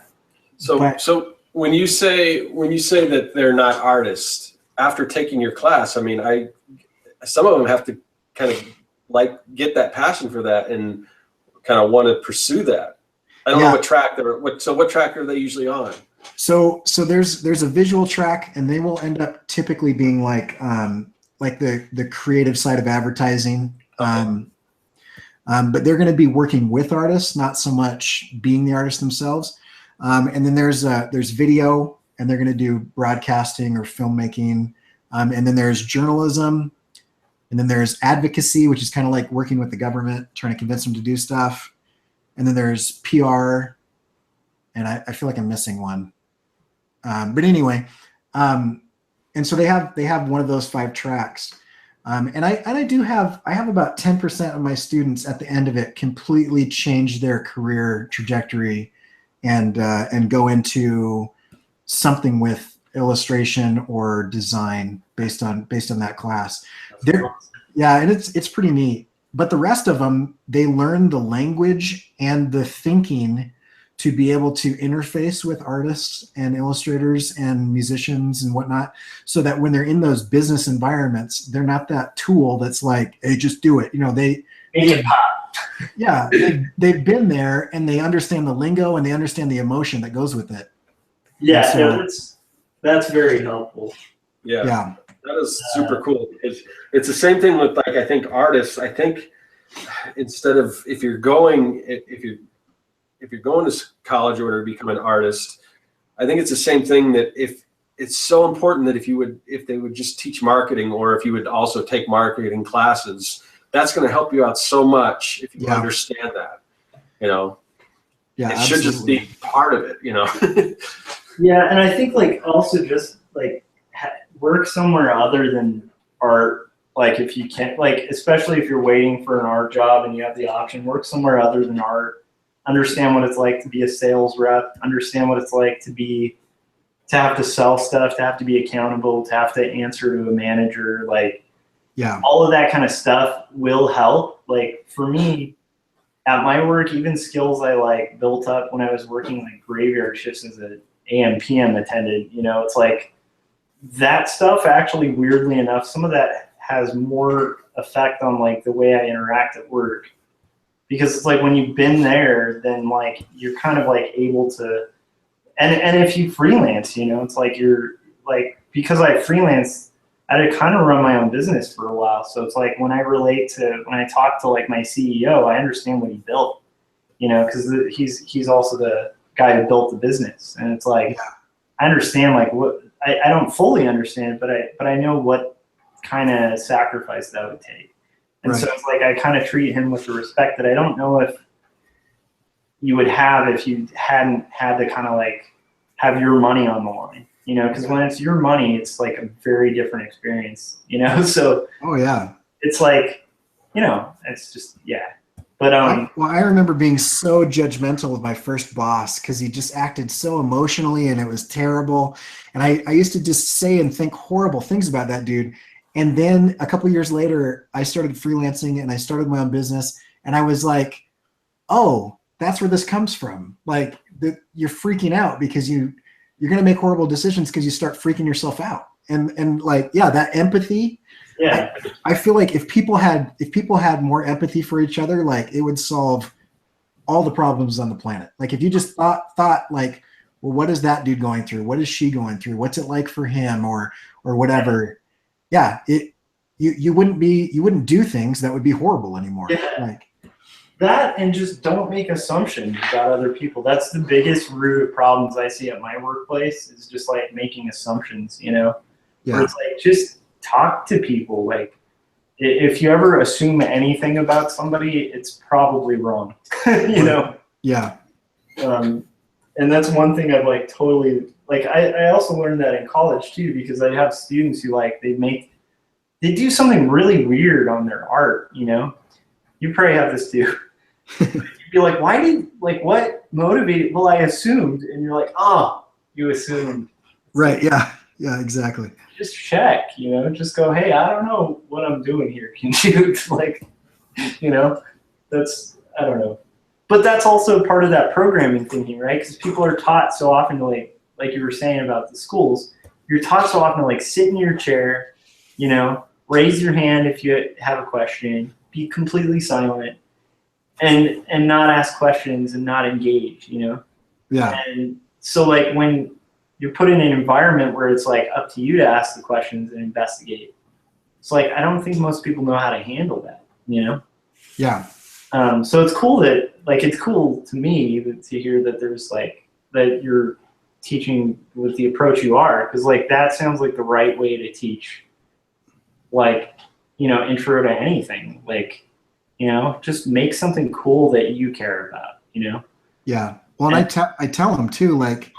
So when you say that they're not artists after taking your class, I mean, some of them have to kind of like get that passion for that and kind of want to pursue that. I don't know what track what track are they usually on? So there's a visual track, and they will end up typically being like the creative side of advertising. Okay. But they're going to be working with artists, not so much being the artists themselves. And then there's video, and they're going to do broadcasting or filmmaking. And then there's journalism, and then there's advocacy, which is kind of like working with the government, trying to convince them to do stuff. And then there's PR, and I feel like I'm missing one. But anyway, and so they have one of those 5 tracks. And I have about 10% of my students at the end of it completely change their career trajectory and go into something with illustration or design based on that class. Yeah, and it's pretty neat. But the rest of them, they learn the language and the thinking to be able to interface with artists and illustrators and musicians and whatnot, so that when they're in those business environments, they're not that tool that's like, hey, just do it. You know, they've been there, and they understand the lingo and they understand the emotion that goes with it. Yeah, so, that's very helpful. Yeah. That is super cool. It's the same thing with, like, I think artists. I think instead of if you're going to college or to become an artist, I think it's the same thing that if it's so important that if they would just teach marketing, or if you would also take marketing classes, that's going to help you out so much if you understand that, you know. Yeah, it should just be part of it, you know. Yeah, and I think like also just like work somewhere other than art. Like if you can't, like especially if you're waiting for an art job and you have the option, work somewhere other than art. Understand what it's like to be a sales rep. Understand what it's like to have to sell stuff, to have to be accountable, to have to answer to a manager. Like, all of that kind of stuff will help. Like for me, at my work, even skills I like built up when I was working like graveyard shifts as an AM PM attendant. You know, it's like that stuff actually, weirdly enough, some of that has more effect on like the way I interact at work. Because it's like when you've been there, then like you're kind of like able to, and if you freelance, you know, it's like you're like, because I freelance, I had to kind of run my own business for a while. So it's like when I talk to like my CEO, I understand what he built, you know, because he's also the guy who built the business, and it's like I understand like what I don't fully understand, but I know what kind of sacrifice that would take. And so it's like I kind of treat him with the respect that I don't know if you would have if you hadn't had to kind of like have your money on the line, you know, because when it's your money, it's like a very different experience, you know. So it's like, you know, it's just But I remember being so judgmental of my first boss because he just acted so emotionally and it was terrible. And I used to just say and think horrible things about that dude. And then a couple of years later, I started freelancing and I started my own business. And I was like, oh, that's where this comes from. Like you're freaking out because you you're going to make horrible decisions because you start freaking yourself out. And like, yeah, that empathy. Yeah. I feel like if people had more empathy for each other, like it would solve all the problems on the planet. Like if you just thought like, well, what is that dude going through? What is she going through? What's it like for him or whatever? Yeah. You wouldn't do things that would be horrible anymore. Yeah. Like that, and just don't make assumptions about other people. That's the biggest root of problems I see at my workplace, is just like making assumptions, you know? Yeah. Where it's like, just talk to people. Like if you ever assume anything about somebody, it's probably wrong, you know? Yeah. And that's one thing I've like totally, like I also learned that in college too, because I have students who like, they do something really weird on their art, you know? You probably have this too. You'd be like, what motivated? Well, I assumed. And you're like, you assumed. Right. Yeah. Yeah, exactly. Just check, you know, just go, hey, I don't know what I'm doing here. Can you like, you know, I don't know. But that's also part of that programming thinking, right? Because people are taught so often to like you were saying about the schools, you're taught so often to like sit in your chair, you know, raise your hand if you have a question, be completely silent, and not ask questions and not engage, you know? Yeah. And so like when you're put in an environment where it's like up to you to ask the questions and investigate, it's like, I don't think most people know how to handle that, you know? Yeah. So it's cool it's cool to me to hear that there's like, that you're teaching with the approach you are, because like that sounds like the right way to teach, like, you know, intro to anything. Like, you know, just make something cool that you care about, you know? Yeah. Well, and I tell them too, like,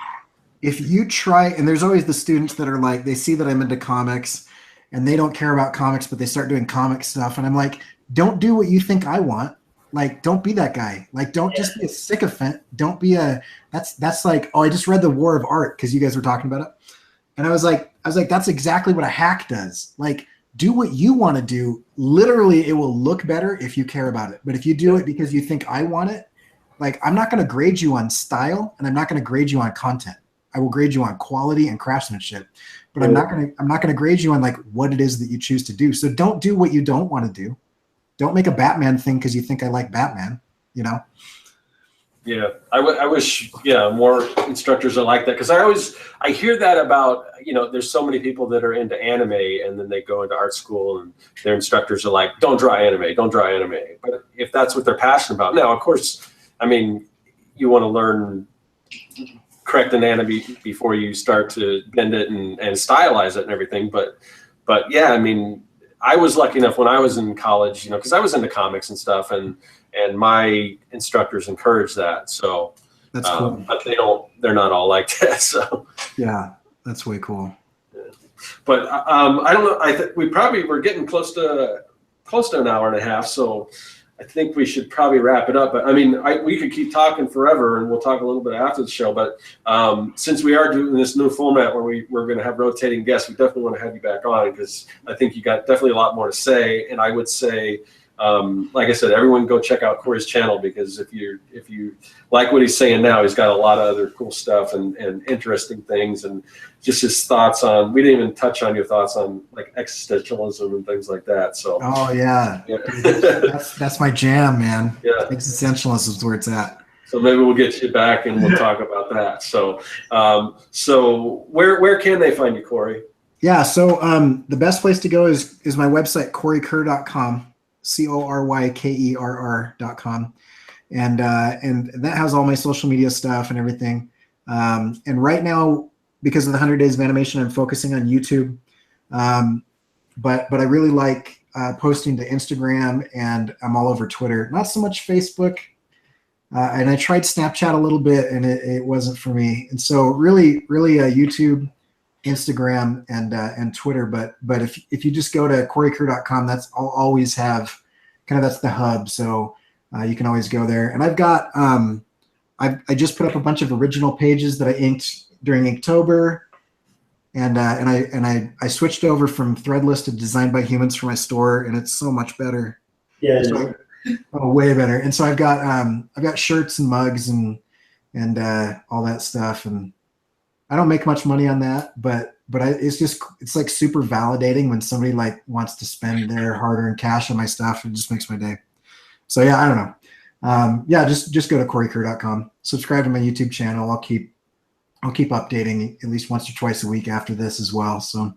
if you try, and there's always the students that are like, they see that I'm into comics and they don't care about comics, but they start doing comic stuff. And I'm like, don't do what you think I want. Like, don't be that guy. Like, don't just be a sycophant. Don't be that's like, oh, I just read The War of Art because you guys were talking about it. And I was like, that's exactly what a hack does. Like, do what you want to do. Literally, it will look better if you care about it. But if you do it because you think I want it, like, I'm not going to grade you on style and I'm not going to grade you on content. I will grade you on quality and craftsmanship, but I'm not going to grade you on like what it is that you choose to do. So don't do what you don't want to do. Don't make a Batman thing because you think I like Batman, you know? Yeah, I wish, more instructors are like that, because I hear that about, you know, there's so many people that are into anime and then they go into art school and their instructors are like, don't draw anime. But if that's what they're passionate about, now, of course, I mean, you want to learn correct anatomy before you start to bend it and stylize it and everything. But yeah, I mean, I was lucky enough when I was in college, you know, because I was into comics and stuff, and my instructors encourage that. So that's cool. But they're not all like that. So yeah, that's way cool. Yeah. But I don't know. We're getting close to an hour and a half. So I think we should probably wrap it up. But I mean, we could keep talking forever, and we'll talk a little bit after the show. But since we are doing this new format where we're going to have rotating guests, we definitely want to have you back on, because I think you got definitely a lot more to say. And I would say, like I said, everyone go check out Cory's channel, because if you like what he's saying now, he's got a lot of other cool stuff and interesting things, and just his thoughts on, we didn't even touch on your thoughts on like existentialism and things like that. So oh yeah. That's my jam, man. Yeah, existentialism is where it's at. So maybe we'll get you back and we'll talk about that. So where can they find you, Cory? Yeah, so the best place to go is my website, CoryKerr.com, CoryKerr.com, and that has all my social media stuff and everything. And right now, because of the 100 Days of Animation, I'm focusing on YouTube, but I really like posting to Instagram, and I'm all over Twitter. Not so much Facebook, and I tried Snapchat a little bit, and it wasn't for me. And so really YouTube, Instagram, and Twitter. But if you just go to CoryKerr.com, I'll always have that's the hub. So you can always go there. And I've got I just put up a bunch of original pages that I inked during Inktober, and I switched over from Threadless to Designed by Humans for my store, and it's so much better. Yeah. So way better. And so I've got shirts and mugs and all that stuff, and I don't make much money on that, but it's like super validating when somebody like wants to spend their hard-earned cash on my stuff. It just makes my day. So yeah, I don't know. Yeah, just go to CoryKerr.com. Subscribe to my YouTube channel. I'll keep updating at least once or twice a week after this as well. So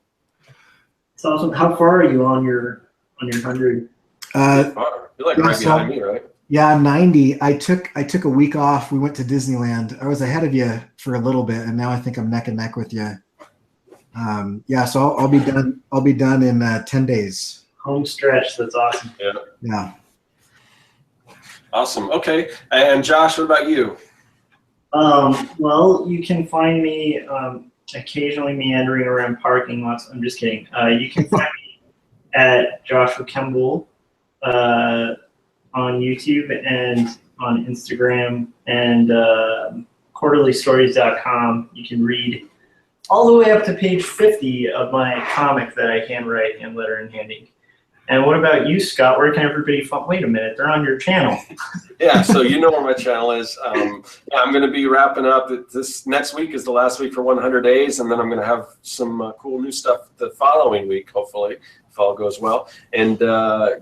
it's awesome. How far are you on your 100? You're like right behind me, right? Yeah, 90. I took a week off. We went to Disneyland. I was ahead of you for a little bit, and now I think I'm neck and neck with you. Yeah, so I'll be done. I'll be done in 10 days. Home stretch. That's awesome. Yeah. Yeah. Awesome. Okay. And Josh, what about you? Well, you can find me occasionally meandering around parking lots. I'm just kidding. You can find me at Joshua Kemble on YouTube and on Instagram, and quarterlystories.com. You can read all the way up to page 50 of my comic that I handwrite, hand letter, and hand ink. And what about you, Scott? Where can everybody find? Wait a minute, they're on your channel. Yeah, so you know where my channel is. Yeah, I'm going to be wrapping up. This next week is the last week for 100 days, and then I'm going to have some cool new stuff the following week, hopefully, if all goes well. And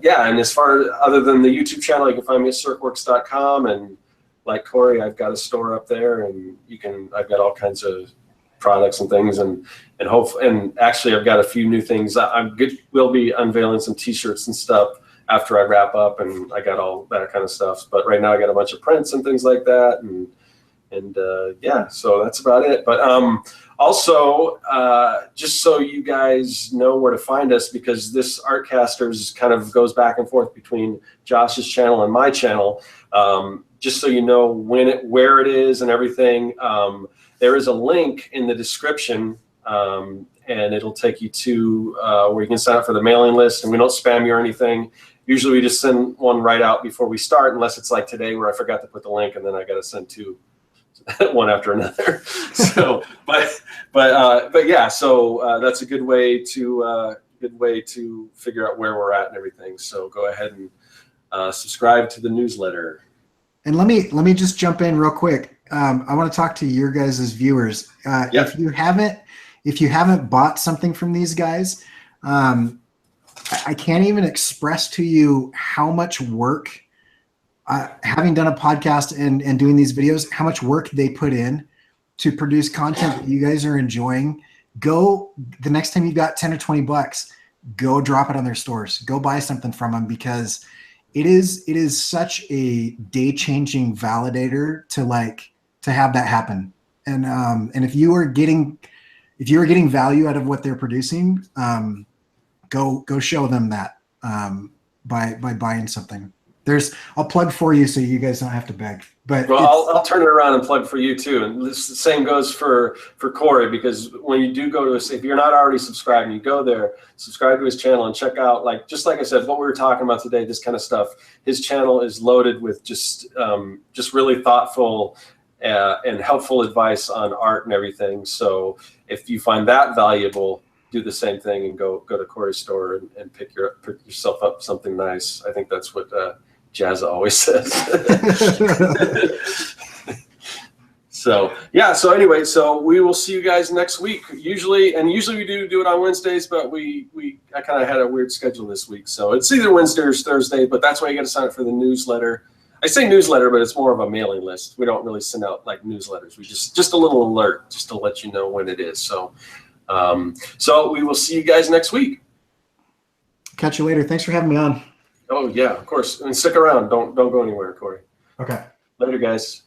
yeah, and as far other than the YouTube channel, you can find me at circworks.com, and like Cory, I've got a store up there, and I've got all kinds of products and things, and actually I've got a few new things. We'll be unveiling some t-shirts and stuff after I wrap up, and I got all that kind of stuff. But right now I got a bunch of prints and things like that, and yeah, so that's about it. But also, just so you guys know where to find us, because this Artcasters kind of goes back and forth between Josh's channel and my channel, just so you know where it is and everything. There is a link in the description, and it'll take you to where you can sign up for the mailing list, and we don't spam you or anything. Usually we just send one right out before we start, unless it's like today where I forgot to put the link and then I got to send two, one after another. So, but yeah, so that's a good way to figure out where we're at and everything. So go ahead and subscribe to the newsletter. And let me just jump in real quick. I want to talk to your guys as viewers. Yep. If you haven't bought something from these guys, I can't even express to you how much work, having done a podcast and doing these videos, how much work they put in to produce content that you guys are enjoying. Go the next time you've got 10 or 20 bucks, go drop it on their stores. Go buy something from them, because it is such a day-changing validator to have that happen. And if you are getting value out of what they're producing, go show them that by buying something. I'll plug for you so you guys don't have to beg. But well, I'll turn it around and plug for you too. And the same goes for Cory, because when you do go to if you're not already subscribed, you go there, subscribe to his channel, and check out, just like I said, what we were talking about today, this kind of stuff. His channel is loaded with just really thoughtful and helpful advice on art and everything. So if you find that valuable, do the same thing and go to Cory's store and pick yourself up something nice. I think that's what Jazza always says. So yeah. So anyway, so we will see you guys next week. Usually we do it on Wednesdays, but I kind of had a weird schedule this week, so it's either Wednesday or Thursday. But that's why you got to sign up for the newsletter. I say newsletter, but it's more of a mailing list. We don't really send out like newsletters. We just a little alert just to let you know when it is. So so we will see you guys next week. Catch you later. Thanks for having me on. Oh yeah, of course. And stick around. Don't go anywhere, Cory. Okay. Later, guys.